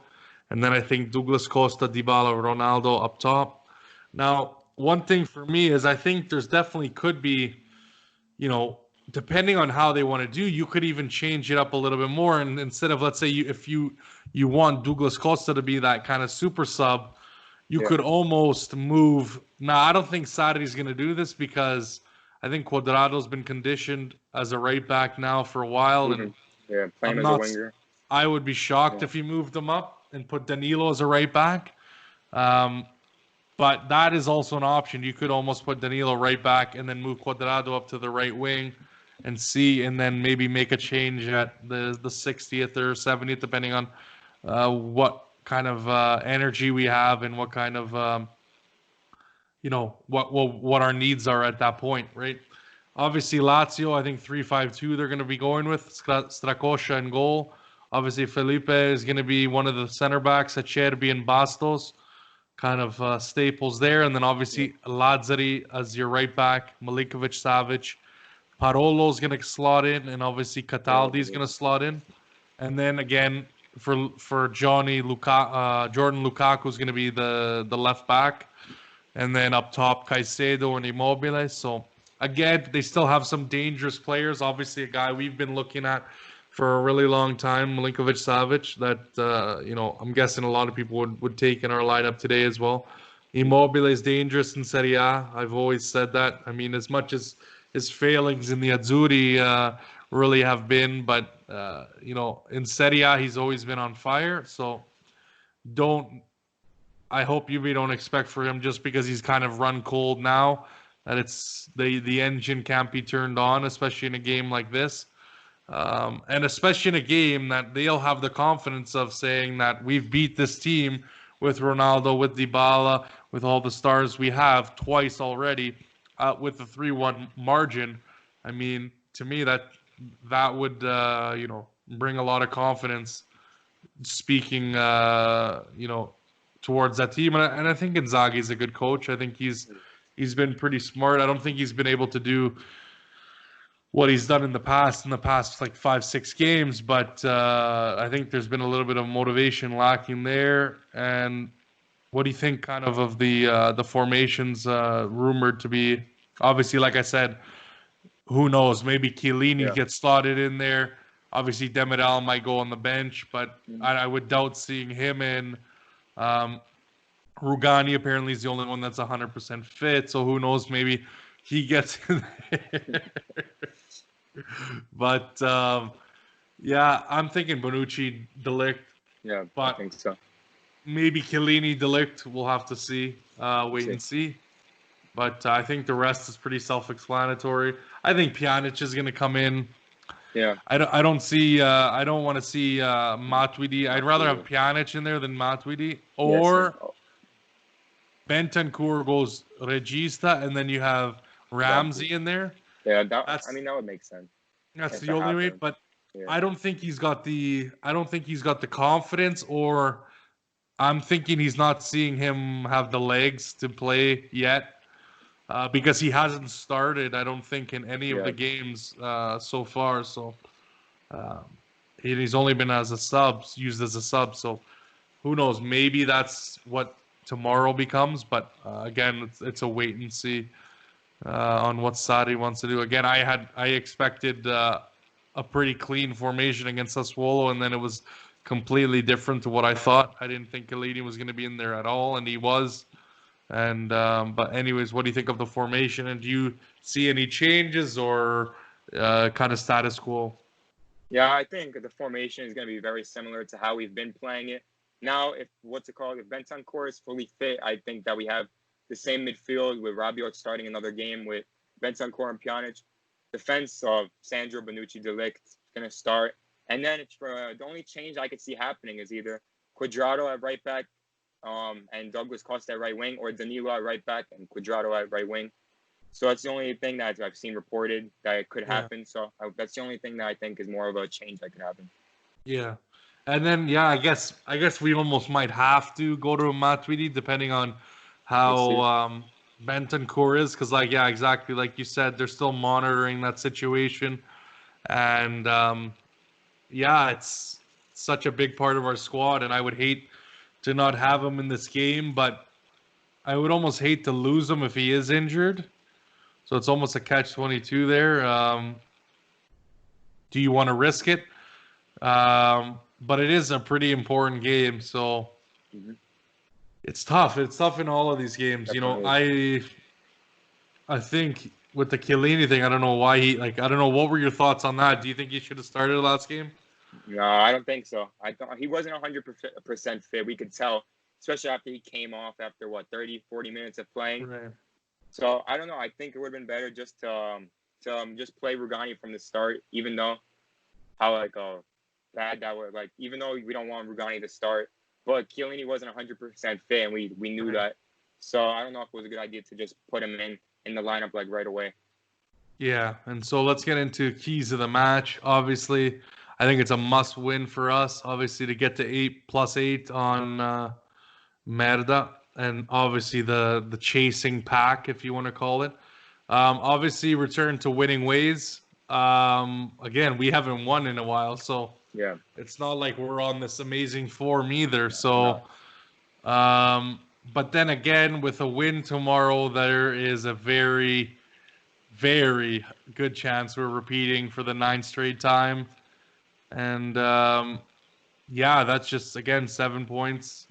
And then I think Douglas Costa, Dybala, Ronaldo up top. Now, one thing for me is I think there's definitely could be, depending on how they want to do, you could even change it up a little bit more. And instead of, let's say, if you want Douglas Costa to be that kind of super sub, you could almost move. Now, I don't think Sarri's going to do this because I think Quadrado's been conditioned as a right back now for a while. And playing as a winger. I would be shocked if he moved him up and put Danilo as a right back. But that is also an option. You could almost put Danilo right back and then move Quadrado up to the right wing and then maybe make a change at the 60th or 70th, depending on what kind of energy we have and what kind of what our needs are at that point, right? Obviously, Lazio, I think 3-5-2 they're going to be going with Strakosha in goal. Obviously, Felipe is going to be one of the center backs, Acerbi and Bastos, kind of staples there. And then obviously Lazzari as your right back, Milinkovic, Savic. Parolo's going to slot in, and obviously Cataldi's going to slot in. And then again, for Jordan Lukaku is going to be the left back. And then up top, Caicedo and Immobile. So again, they still have some dangerous players. Obviously, a guy we've been looking at for a really long time, Milinkovic Savic, that I'm guessing a lot of people would take in our lineup today as well. Immobile is dangerous in Serie A. I've always said that. I mean, as much as his failings in the Azzurri really have been, but in Serie A he's always been on fire. So I hope you don't expect for him just because he's kind of run cold now that it's the engine can't be turned on, especially in a game like this. And especially in a game that they'll have the confidence of saying that we've beat this team with Ronaldo, with Dybala, with all the stars we have twice already, with the 3-1 margin. I mean, to me, that would bring a lot of confidence. Speaking, towards that team, and I think Inzaghi's a good coach. I think he's been pretty smart. I don't think he's been able to do what he's done in the past 5-6 games, but I think there's been a little bit of motivation lacking there. And what do you think kind of the formations rumored to be? Obviously, like I said, who knows? Maybe Chiellini gets slotted in there. Obviously, Demiral might go on the bench, but I would doubt seeing him in. Rugani apparently is the only one that's 100% fit, so who knows? Maybe he gets in there. But I'm thinking Bonucci, Delict. Yeah, but I think so. Maybe Chiellini, Delict. We'll have to see. Wait and see. But I think the rest is pretty self-explanatory. I think Pjanic is going to come in. Yeah. I don't see I don't want to see Matuidi. I'd rather have Pjanic in there than Matuidi, or Bentancur goes Regista, and then you have Ramsey in there. Yeah, That's that would make sense. that's If the it only way. happened. But Yeah. I don't think he's got the confidence, or I'm thinking he's not seeing him have the legs to play yet. Because he hasn't started, I don't think, in any of the games so far. So he's only been used as a sub. So who knows? Maybe that's what tomorrow becomes. But again, it's a wait and see on what Sadi wants to do. Again, I expected a pretty clean formation against Sassuolo, and then it was completely different to what I thought. I didn't think Kalini was going to be in there at all, and he was. And but anyways, what do you think of the formation? And do you see any changes or kind of status quo? Yeah, I think the formation is going to be very similar to how we've been playing it. Now, if Bentancur is fully fit, I think that we have the same midfield with Rabiot starting another game with Bentancur and Pjanic. Defense of Sandro, Bonucci, De Ligt going to start. And then the only change I could see happening is either Cuadrado at right back, and Douglas Costa at right wing, or Danilo at right back and Cuadrado at right wing. So that's the only thing that I've seen reported that it could happen. So that's the only thing that I think is more of a change that could happen. Yeah, and then I guess we almost might have to go to Matuidi depending on how Bentancur is, because exactly like you said, they're still monitoring that situation, and it's such a big part of our squad, and I would hate to not have him in this game, but I would almost hate to lose him if he is injured. So it's almost a catch-22 there. Do you want to risk it? But it is a pretty important game, so it's tough. It's tough in all of these games. Definitely. I think with the Chiellini thing, I don't know why I don't know, what were your thoughts on that? Do you think he should have started the last game? No, I don't think so. I thought he wasn't 100% fit. We could tell, especially after he came off after 30, 40 minutes of playing. Right. So I don't know. I think it would have been better just to just play Rugani from the start, even though bad that was. Even though we don't want Rugani to start, but Chiellini wasn't 100% fit, and we knew that. So I don't know if it was a good idea to just put him in the lineup right away. Yeah, and so let's get into keys of the match. Obviously, I think it's a must-win for us, obviously, to get to 8+8 on Merda, and obviously the chasing pack, if you want to call it. Obviously, return to winning ways. Again, we haven't won in a while, so it's not like we're on this amazing form either. So, but then again, with a win tomorrow, there is a very, very good chance we're repeating for the 9th straight time. And that's just, again, 7 points.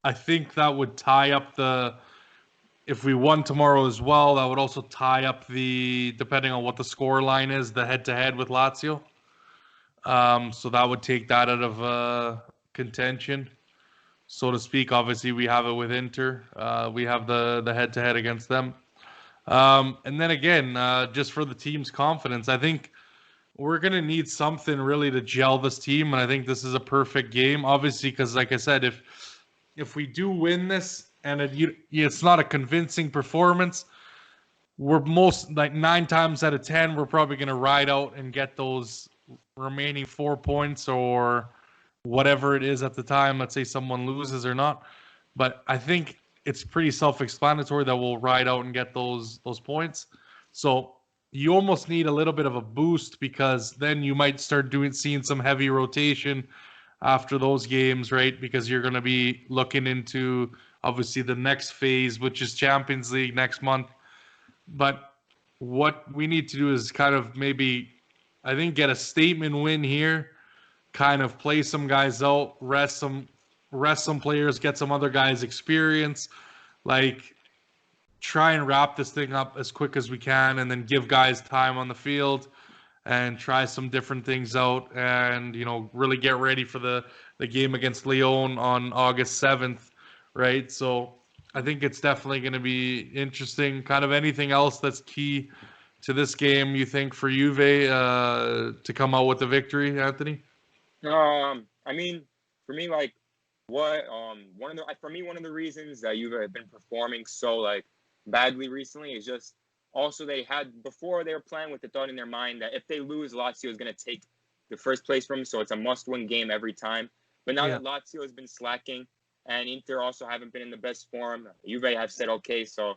I think that would tie up if we won tomorrow as well, that would also tie up depending on what the score line is, the head-to-head with Lazio. So that would take that out of contention, so to speak. Obviously, we have it with Inter. We have the head-to-head against them. And then again, just for the team's confidence, I think we're going to need something really to gel this team, and I think this is a perfect game, obviously, because like I said, if we do win this and it's not a convincing performance, we're 9 times out of 10, we're probably going to ride out and get those remaining 4 points or whatever it is at the time. Let's say someone loses or not. But I think it's pretty self-explanatory that we'll ride out and get those points. So you almost need a little bit of a boost, because then you might start seeing some heavy rotation after those games, right? Because you're going to be looking into, obviously, the next phase, which is Champions League next month. But what we need to do is kind of maybe, I think, get a statement win here, kind of play some guys out, rest some players, get some other guys experience, try and wrap this thing up as quick as we can, and then give guys time on the field and try some different things out, and really get ready for the game against Lyon on August 7th, right? So I think it's definitely going to be interesting. Kind of anything else that's key to this game, you think, for Juve to come out with the victory, Anthony? I mean, for me, like, what one of the reasons that you've been performing so like badly recently is just also they had before they were playing with the thought in their mind that if they lose, Lazio is going to take the first place from them, so it's a must-win game every time. But now that Lazio has been slacking and Inter also haven't been in the best form, Juve have said, okay, so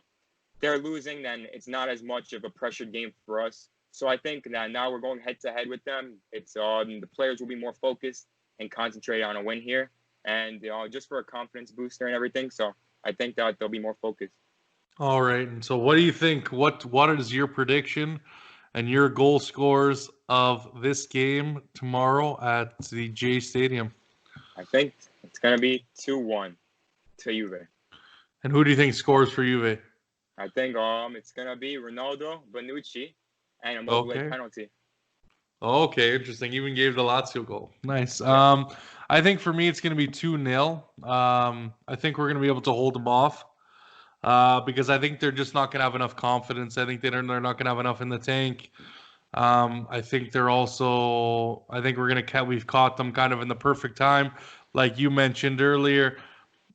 they're losing, then it's not as much of a pressured game for us. So I think that now we're going head-to-head with them. It's the players will be more focused and concentrate on a win here, and just for a confidence booster and everything. So I think that they'll be more focused. All right. And so what do you think? What is your prediction and your goal scores of this game tomorrow at the J Stadium? I think it's going to be 2-1 to Juve. And who do you think scores for Juve? I think it's going to be Ronaldo, Bonucci, and a Mobile penalty. Okay, interesting. Even gave the Lazio goal. Nice. I think for me it's going to be 2-0. I think we're going to be able to hold them off because I think they're just not going to have enough confidence. I think they're not going to have enough in the tank. I think we've caught them kind of in the perfect time. Like you mentioned earlier,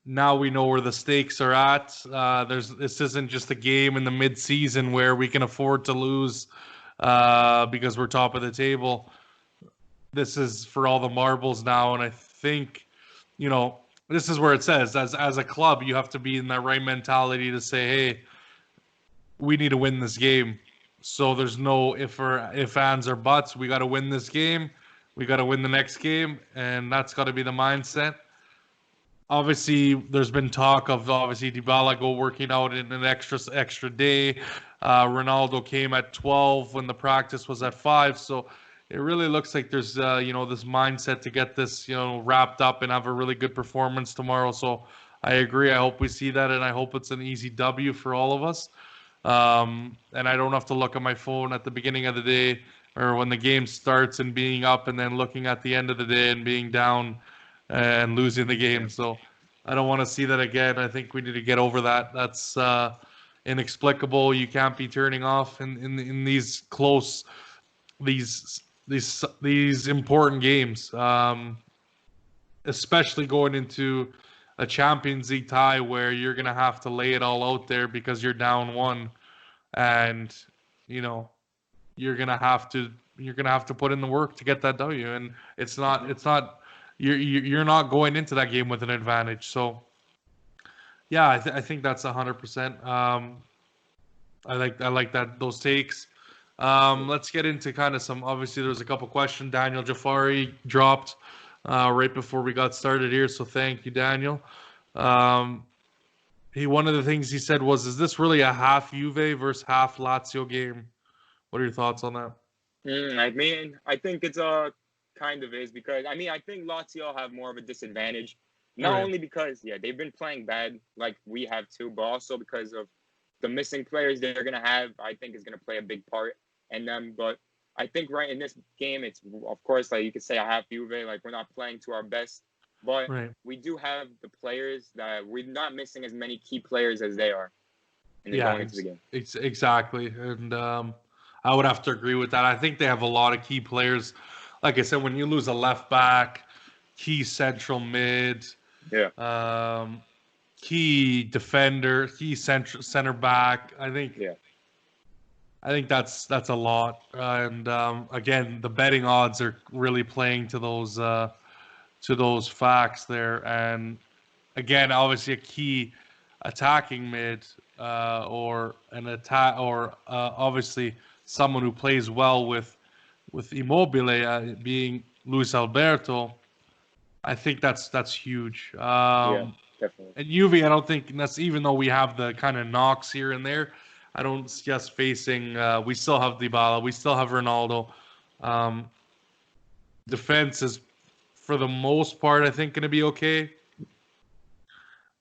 now we know where the stakes are at. This isn't just a game in the mid-season where we can afford to lose because we're top of the table. This is for all the marbles now, and I think, this is where it says, as a club, you have to be in that right mentality to say, hey, we need to win this game. So there's no if ands, or buts. We got to win this game. We got to win the next game, and that's got to be the mindset. Obviously, there's been talk of Dybalas working out in an extra day. Ronaldo came at 12 when the practice was at 5. So it really looks like there's this mindset to get this wrapped up and have a really good performance tomorrow. So I agree. I hope we see that, and I hope it's an easy W for all of us. And I don't have to look at my phone at the beginning of the day or when the game starts and being up and then looking at the end of the day and being down and losing the game. So I don't want to see that again. I think we need to get over that. That's inexplicable. You can't be turning off in these close, these important games, especially going into a Champions League tie where you're going to have to lay it all out there because you're down 1, and you're going to have to put in the work to get that W, and it's not you're not going into that game with an advantage. So yeah, I think that's 100%. I like that, those takes. Let's get into kind of some, obviously there's a couple questions. Daniel Jafari dropped right before we got started here, so thank you, Daniel. One of the things he said was, is this really a half Juve versus half Lazio game? What are your thoughts on that? I think it's kind of is, because I think Lazio have more of a disadvantage, not only because they've been playing bad like we have too, but also because of the missing players they're gonna have. I think is gonna play a big part in them. But I think right in this game, it's of course like you could say a half Juve, like we're not playing to our best, but we do have the players that we're not missing as many key players as they are. Going into the game. Exactly, and I would have to agree with that. I think they have a lot of key players. Like I said, when you lose a left back, key central mid, key defender, key center back, I think that's a lot. And again, the betting odds are really playing to those facts there. And again, obviously a key attacking mid obviously someone who plays well with Immobile being Luis Alberto. I think that's huge. Definitely. And Juve, I don't think that's, even though we have the kind of knocks here and there, I don't see us facing. We still have Dybala, we still have Ronaldo. Defense is, for the most part, I think, going to be okay.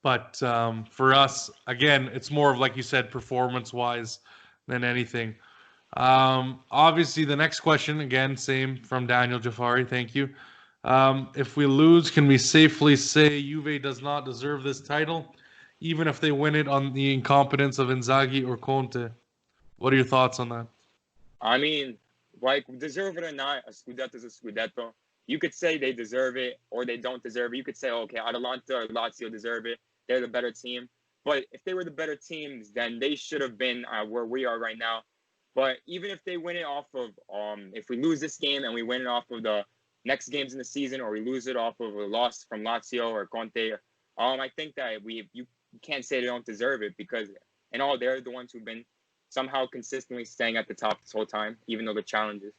But for us, again, it's more of, like you said, performance-wise than anything. Obviously, the next question, again, same from Daniel Jafari. Thank you. If we lose, can we safely say Juve does not deserve this title, even if they win it on the incompetence of Inzaghi or Conte? What are your thoughts on that? I mean, like, deserve it or not, a Scudetto is a Scudetto. You could say they deserve it or they don't deserve it. You could say, okay, Atalanta or Lazio deserve it. They're the better team. But if they were the better teams, then they should have been where we are right now. But even if they win it off of, if we lose this game and we win it off of the next games in the season, or we lose it off of a loss from Lazio or Conte, I think that you can't say they don't deserve it, because in all, they're the ones who've been somehow consistently staying at the top this whole time, even though the challenges.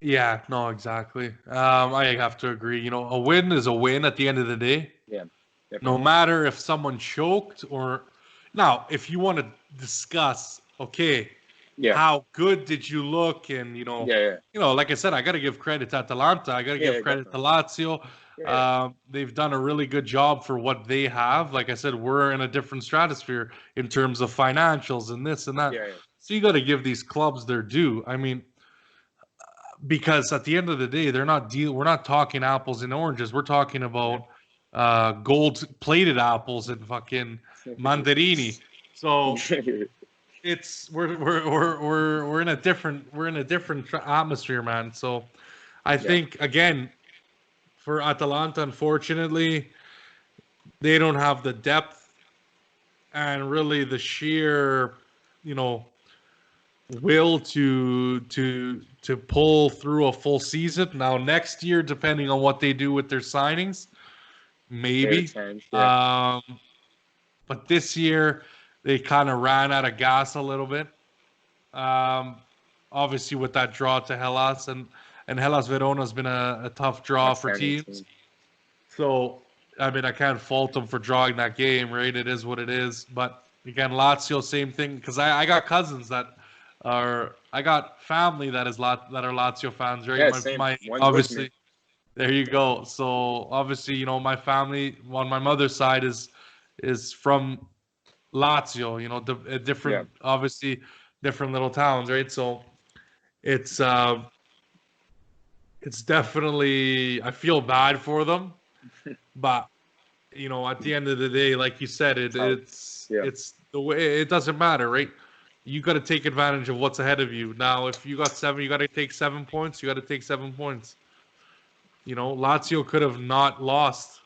Yeah, no, exactly. I have to agree. A win is a win at the end of the day. Yeah. No matter if someone choked or... Now, if you want to discuss, okay, how good did you look? And, like I said, I got to give credit to Atalanta. I got to give credit to Lazio. They've done a really good job for what they have. Like I said, we're in a different stratosphere in terms of financials and this and that. So you got to give these clubs their due. I mean, because at the end of the day, we're not talking apples and oranges. We're talking about gold-plated apples and fucking mandarini. So we're in a different atmosphere, man. So I think, again, for Atalanta, unfortunately, they don't have the depth and really the sheer, will to pull through a full season. Now, next year, depending on what they do with their signings, maybe. But this year, they kind of ran out of gas a little bit. Obviously, with that draw to Hellas, and Hellas Verona has been a tough draw for teams. So, I mean, I can't fault them for drawing that game, right? It is what it is. But again, Lazio, same thing. Because I got cousins I got family that are Lazio fans, right? Yeah, same. Obviously, there you go. So obviously, my family on my mother's side is from Lazio. Obviously, different little towns, right? So it's definitely, I feel bad for them, but at the end of the day, like you said, it's the way. It doesn't matter, right? You got to take advantage of what's ahead of you. Now, if you got 7, you got to take 7 points. You got to take 7 points. Lazio could have not lost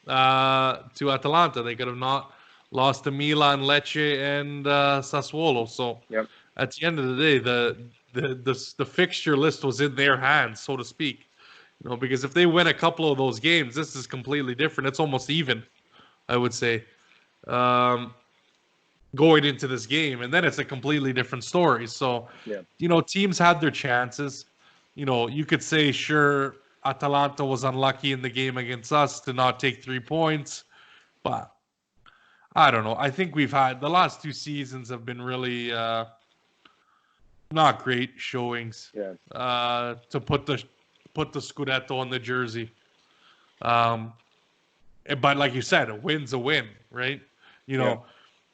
to Atalanta. They could have not lost to Milan, Lecce, and Sassuolo. So at the end of the day, the fixture list was in their hands, so to speak. Because if they win a couple of those games, this is completely different. It's almost even, I would say. Going into this game, and then it's a completely different story. So, teams had their chances. You could say, sure, Atalanta was unlucky in the game against us to not take 3 points, but I don't know. I think we've had the last 2 seasons have been really not great showings. To put the Scudetto on the jersey. But like you said, a win's a win, right?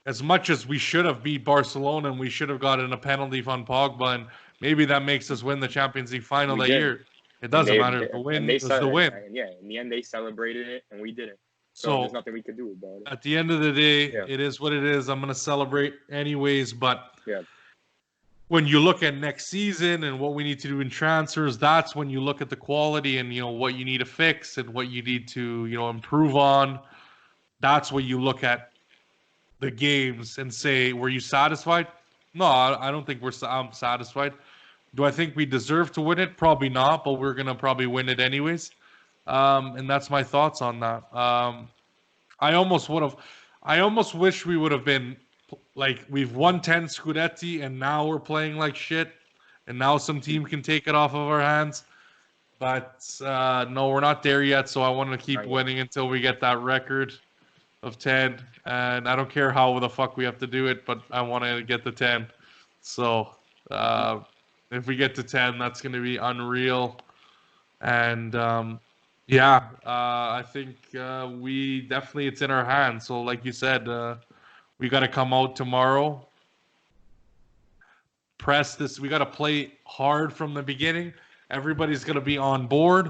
As much as we should have beat Barcelona and we should have gotten a penalty on Pogba, and maybe that makes us win the Champions League final that year. It doesn't matter. The win is the win. Yeah, in the end, they celebrated it, and we didn't. So there's nothing we could do about it. At the end of the day, it is what it is. I'm going to celebrate anyways, but when you look at next season and what we need to do in transfers, that's when you look at the quality and, what you need to fix and what you need to, improve on. That's what you look at the games and say, were you satisfied? No, I don't think I'm satisfied. Do I think we deserve to win it? Probably not, but we're going to probably win it anyways. And that's my thoughts on that. I almost wish we would have been like, we've won 10 Scudetti and now we're playing like shit. And now some team can take it off of our hands. But no, we're not there yet. So I want to keep winning until we get that record of 10, and I don't care how the fuck we have to do it, but I want to get the 10. So if we get to 10, that's going to be unreal. And I think we definitely, it's in our hands. So like you said, we got to come out tomorrow, press this. We got to play hard from the beginning. Everybody's going to be on board.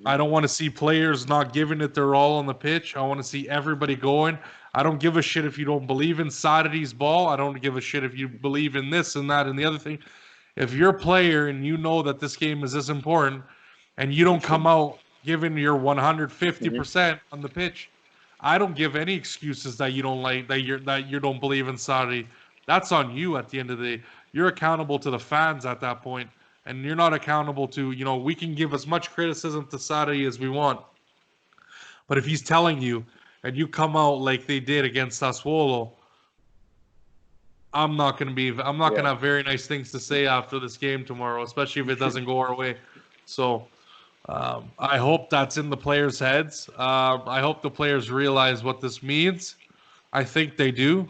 I don't want to see players not giving it their all on the pitch. I want to see everybody going. I don't give a shit if you don't believe in Saturday's ball. I don't give a shit if you believe in this and that and the other thing. if you're a player and you know that this game is this important, and you don't come out giving your 150% on the pitch, I don't give any excuses that you don't like that you don't believe in Saudi. That's on you at the end of the day. You're accountable to the fans at that point, and you're not accountable to, we can give as much criticism to Saudi as we want. But if he's telling you and you come out like they did against Sassuolo, I'm not gonna have very nice things to say after this game tomorrow, especially if it doesn't go our way. So I hope that's in the players' heads. I hope the players realize what this means. I think they do.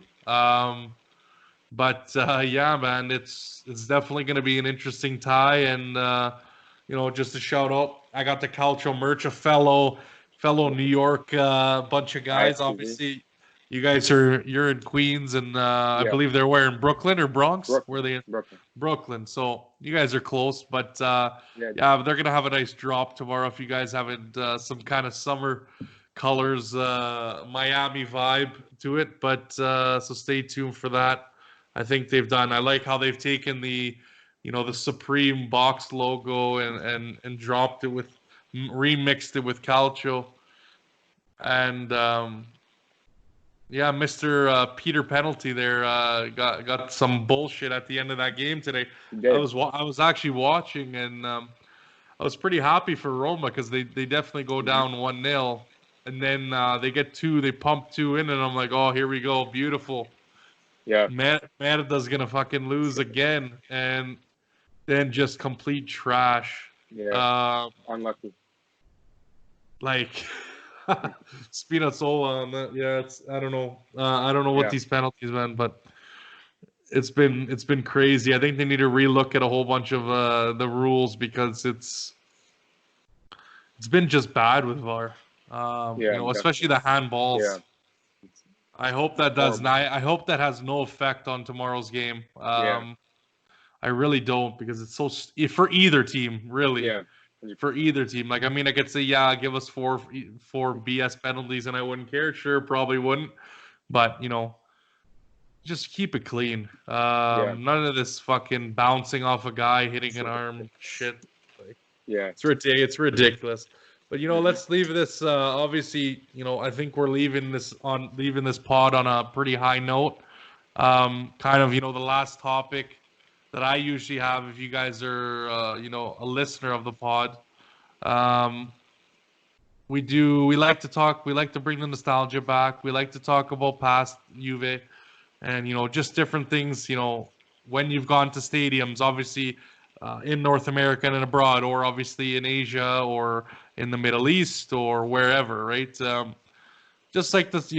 But yeah, man, it's definitely going to be an interesting tie. And just a shout out, I got the Calcio merch, a fellow New York bunch of guys. Obviously, you're in Queens, and I believe they're where, in Brooklyn or Bronx? Brooklyn. Where they in? Brooklyn. Brooklyn. So you guys are close, but yeah, they're gonna have a nice drop tomorrow. If you guys haven't some kind of summer colors, Miami vibe to it, but so stay tuned for that. I think they've done. I like how they've taken the Supreme box logo and dropped it with, remixed it with Calcio, and yeah, Mr. Peter Penalty there got some bullshit at the end of that game today. I was actually watching, and I was pretty happy for Roma because they definitely go down 1-0, and then they pump 2 in, and I'm like, oh, here we go, beautiful. Yeah. Merida's gonna fucking lose again, and then just complete trash. Yeah. Unlucky. Like Spinazzola on that. Yeah, I don't know. I don't know what these penalties, man, but it's been crazy. I think they need to relook at a whole bunch of the rules because it's been just bad with VAR. Especially the handballs. Yeah. I hope that does not. I hope that has no effect on tomorrow's game. I really don't, because it's so for either team, really. Yeah. For either team, like, I mean, I could say, yeah, give us four BS penalties, and I wouldn't care. Sure, probably wouldn't, but just keep it clean. None of this fucking bouncing off a guy, hitting an arm, shit. Like, it's ridiculous. But let's leave this. Obviously, I think we're leaving this pod on a pretty high note. Kind of, the last topic that I usually have, if you guys are, a listener of the pod. We like to talk. We like to bring the nostalgia back. We like to talk about past Juve, and just different things. When you've gone to stadiums, obviously. In North America and abroad, or obviously in Asia or in the Middle East or wherever, right? Just like this,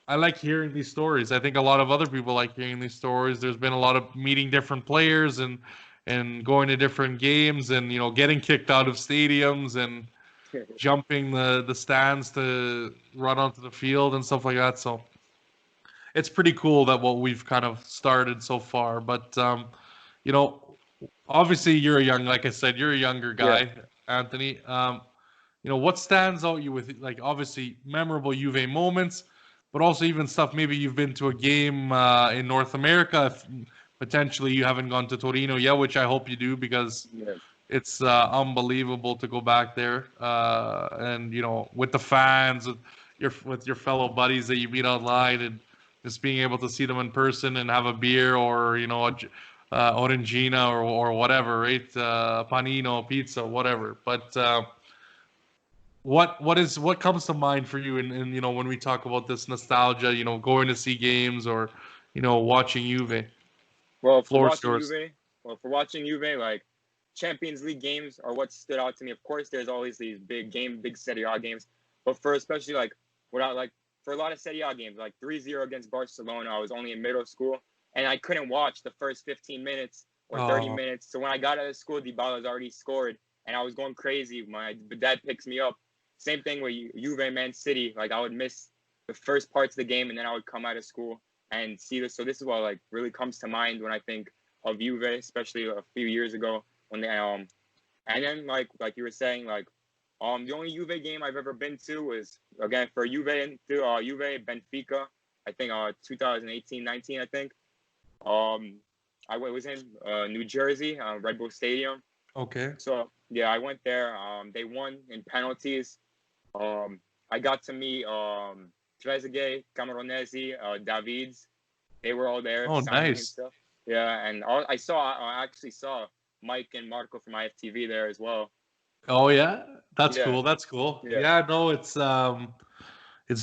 I like hearing these stories. I think a lot of other people like hearing these stories. There's been a lot of meeting different players and going to different games, and getting kicked out of stadiums and jumping the stands to run onto the field and stuff like that. So it's pretty cool that what we've kind of started so far. But obviously, you're like I said, you're a younger guy, Anthony. What stands out you with, like, obviously memorable Juve moments, but also even stuff maybe you've been to a game in North America. If potentially you haven't gone to Torino yet, which I hope you do, because it's unbelievable to go back there and with the fans, with your fellow buddies that you meet online, and just being able to see them in person and have a beer, or Orangina or whatever, right? Panino, pizza, whatever. But what comes to mind for you in when we talk about this nostalgia, going to see games, or watching Juve? Well, for watching Juve, like, Champions League games are what stood out to me. Of course, there's always these big Serie A games, but for especially for a lot of Serie A games, like 3-0 against Barcelona, I was only in middle school, and I couldn't watch the first 15 minutes or 30 minutes. So when I got out of school, Dybalas already scored, and I was going crazy. My dad picks me up. Same thing with Juve, Man City. Like, I would miss the first parts of the game, and then I would come out of school and see this. So this is what really comes to mind when I think of Juve, especially a few years ago when they and then like you were saying, the only Juve game I've ever been to was, again, for Juve Benfica. I think 2018-19, I think. was in New Jersey, Red Bull Stadium. Okay. So yeah, I went there. They won in penalties. I got to meet Trezeguet, Camoranesi, Davids. They were all there Oh, signing and nice. stuff. Yeah, and I actually saw Mike and Marco from IFTV there as well. Oh yeah, that's Yeah. cool. That's cool. Yeah. Yeah, no, it's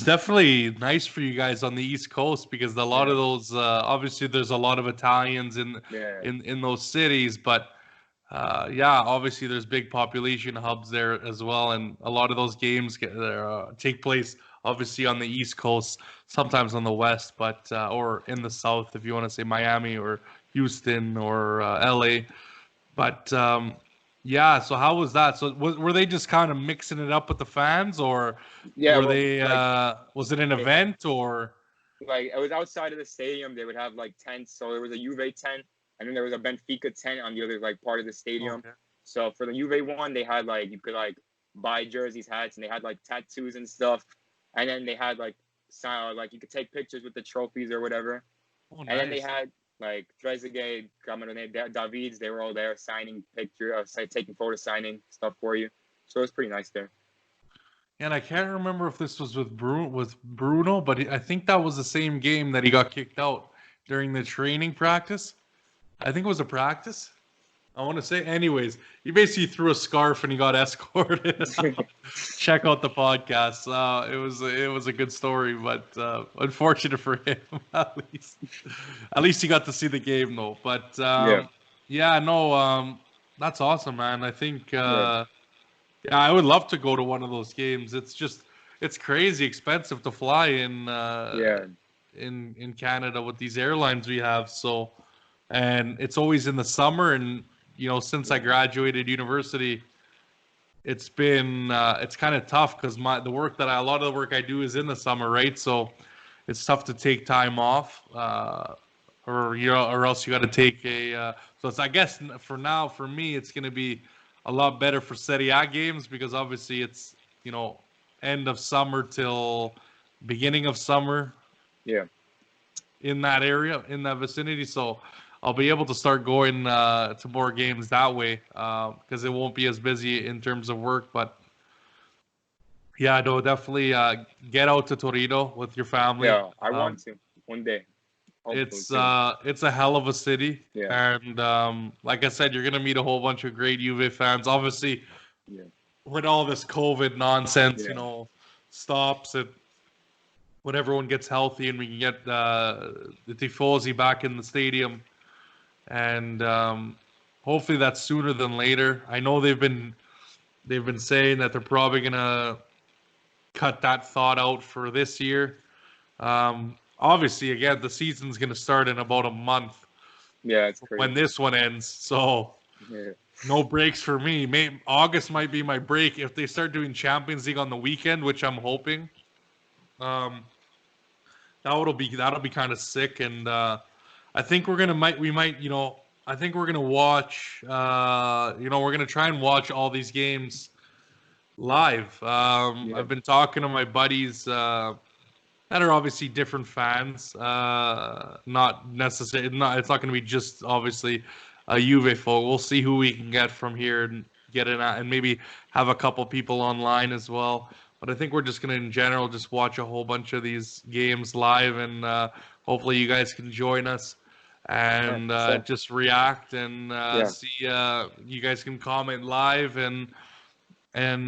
definitely nice for you guys on the East Coast because a lot of those obviously there's a lot of Italians Yeah. in those cities, but yeah, obviously there's big population hubs there as well, and a lot of those games take place obviously on the East Coast, sometimes on the West, but or in the South if you want to say Miami or Houston or LA. But yeah, so how was that? So were they just kind of mixing it up with the fans, or Yeah, were well, they? like Was it an they had event or? like it was outside of the stadium. They would have like tents. So there was a Juve tent, and then there was a Benfica tent on the other like part of the stadium. Okay. So for the Juve one, they had like you could like buy jerseys, hats, and they had like tattoos and stuff. And then they had like like you could take pictures with the trophies or whatever. Oh, And then they nice. had like Trezeguet, Cameron, Davids. They were all there signing taking photo signing stuff for you. So it was pretty nice there. And I can't remember if this was with Bruno, but I think that was the same game that he got kicked out during the training practice. I think it was a practice. I want to say, anyways, he basically threw a scarf and he got escorted. Check out the podcast. It was a good story, but unfortunate for him at least. At least he got to see the game though. But Yeah. yeah, no, that's awesome, man. I think Yeah. yeah, I would love to go to one of those games. It's crazy expensive to fly Yeah. in Canada with these airlines we have. So, and it's always in the summer. And you know, since I graduated university, it's been it's kind of tough because a lot of the work I do is in the summer, right? So it's tough to take time off, or you know, or else you got to take a. So it's I guess for now for me it's going to be a lot better for Serie A games because obviously it's you know end of summer till beginning of summer Yeah. in that area in that vicinity. So I'll be able to start going to more games that way because it won't be as busy in terms of work. But yeah, no, definitely get out to Torino with your family. Yeah. I want to one day. Hopefully soon. It's a hell of a city, Yeah. and like I said, you're gonna meet a whole bunch of great Juve fans. Obviously, Yeah. when all this COVID nonsense, Yeah. you know, stops and when everyone gets healthy and we can get the tifosi back in the stadium, and hopefully that's sooner than later. I know they've been saying that they're probably gonna cut that thought out for this year. Obviously, again, the season's gonna start in about a month Yeah. It's crazy. when this one ends, so Yeah. no breaks for me. August might be my break if they start doing Champions League on the weekend, which I'm hoping. That'll be kind of sick, and I think we might you know I think we're gonna watch you know we're gonna try and watch all these games live. Yeah. I've been talking to my buddies that are obviously different fans, not necessarily not it's not gonna be just obviously a Juve folk. We'll see who we can get from here and get it out, and maybe have a couple people online as well. But I think we're just gonna, in general, just watch a whole bunch of these games live, and hopefully you guys can join us and So, just react and yeah. see. You guys can comment live, and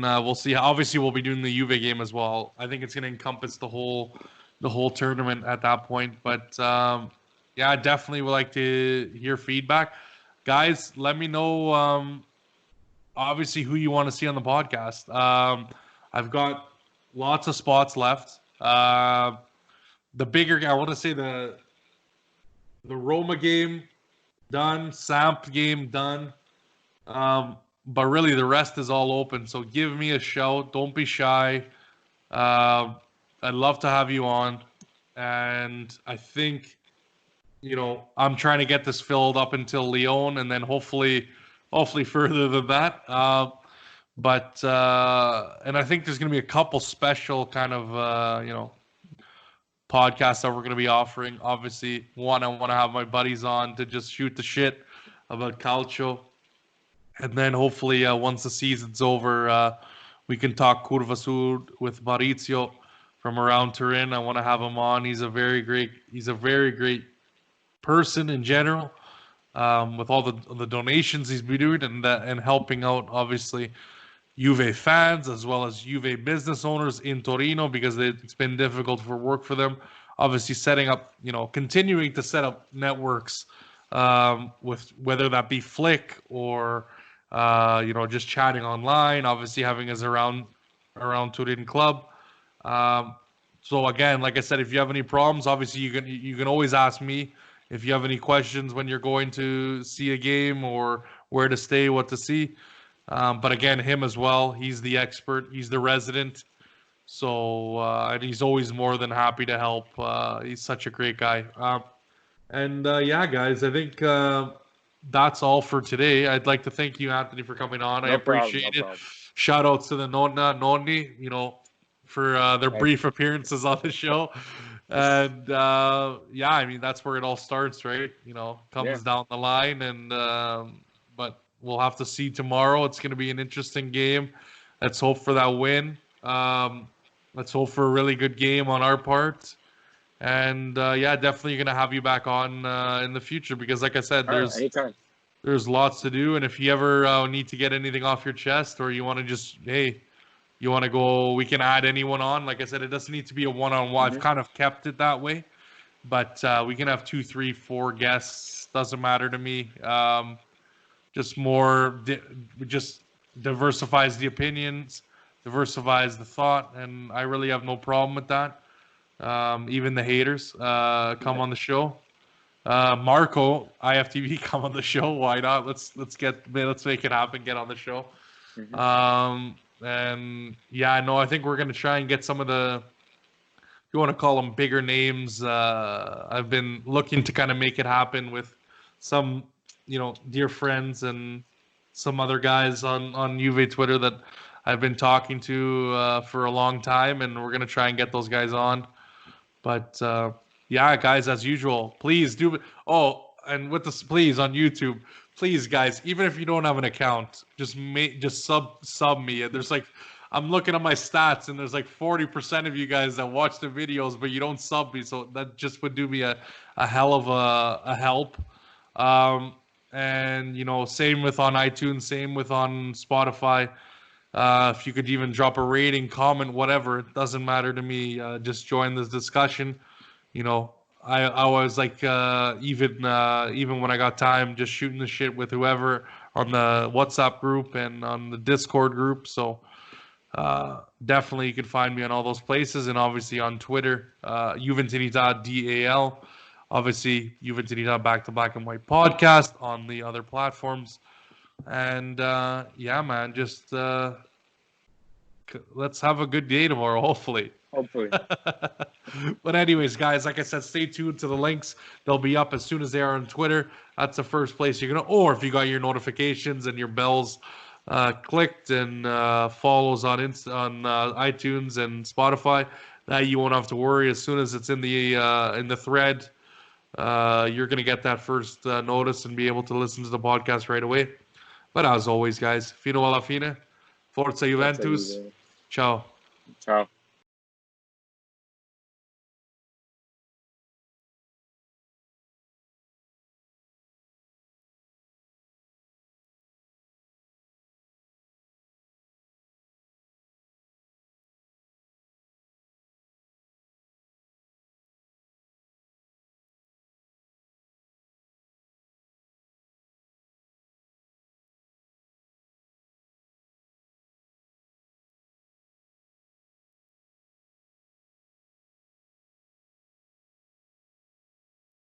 we'll see. Obviously, we'll be doing the Juve game as well. I think it's gonna encompass the whole tournament at that point. But yeah, I definitely would like to hear feedback, guys. Let me know. Obviously, who you want to see on the podcast. I've got lots of spots left. The bigger, I want to say the Roma game done, Samp game done. But really, the rest is all open. So give me a shout. Don't be shy. I'd love to have you on. And I think, you know, I'm trying to get this filled up until Lyon, and then hopefully further than that. And I think there's going to be a couple special kind of, you know, podcasts that we're going to be offering. Obviously, one, I want to have my buddies on to just shoot the shit about Calcio. And then hopefully once the season's over, we can talk Curva Sud with Maurizio from around Turin. I want to have him on. He's a very great person in general, with all the donations he's been doing and helping out obviously Juve fans as well as Juve business owners in Torino, because it's been difficult for work for them. Obviously, setting up, continuing to set up networks, with whether that be Flick or just chatting online. Obviously, having us around Turin club. So again, like I said, if you have any problems, obviously you can always ask me if you have any questions when you're going to see a game or where to stay, what to see. But again, him as well. He's the expert. He's the resident. So and he's always more than happy to help. He's such a great guy. Yeah, guys, I think that's all for today. I'd like to thank you, Anthony, for coming on. I appreciate it. Shout outs to the Nonni, for their brief appearances on the show. And yeah, I mean, that's where it all starts, right? Comes down the line. And but we'll have to see tomorrow. It's going to be an interesting game. Let's hope for that win. Let's hope for a really good game on our part. And yeah, definitely going to have you back on in the future, because like I said, there's lots to do. And if you ever need to get anything off your chest, or you want to just, hey, you want to go, we can add anyone on. Like I said, it doesn't need to be a one-on-one. I've kind of kept it that way. But we can have 2, 3, 4 guests. Doesn't matter to me. Just more, just diversifies the opinions, diversifies the thought, and I really have no problem with that. Even the haters come on the show. Marco, IFTV, come on the show. Why not? Let's make it happen. Get on the show. And yeah, no, I think we're gonna try and get some of the, if you want to call them bigger names. I've been looking to kind of make it happen with some, dear friends and some other guys on Juve Twitter that I've been talking to for a long time, and we're gonna try and get those guys on. But yeah, guys, as usual, please do. Oh, and with this, please, on YouTube, please, guys, even if you don't have an account, just sub me. There's I'm looking at my stats, and there's 40% of you guys that watch the videos, but you don't sub me. So that just would do me a hell of a help. And same with on iTunes, same with on Spotify. If you could even drop a rating, comment, whatever, it doesn't matter to me. Just join this discussion. I was even when I got time, just shooting the shit with whoever on the WhatsApp group and on the Discord group. So definitely you can find me on all those places, and obviously on Twitter, Juventinita DAL. Obviously, Juventinita Back to Black and White podcast on the other platforms. And yeah, man, just let's have a good day tomorrow, hopefully. But anyways, guys, like I said, stay tuned to the links. They'll be up as soon as they are on Twitter. That's the first place you're gonna, or if you got your notifications and your bells clicked and follows on iTunes and Spotify, that you won't have to worry. As soon as it's in the thread, you're gonna get that first notice and be able to listen to the podcast right away. But as always, guys, fino alla fine, forza Juventus, ciao. Ciao.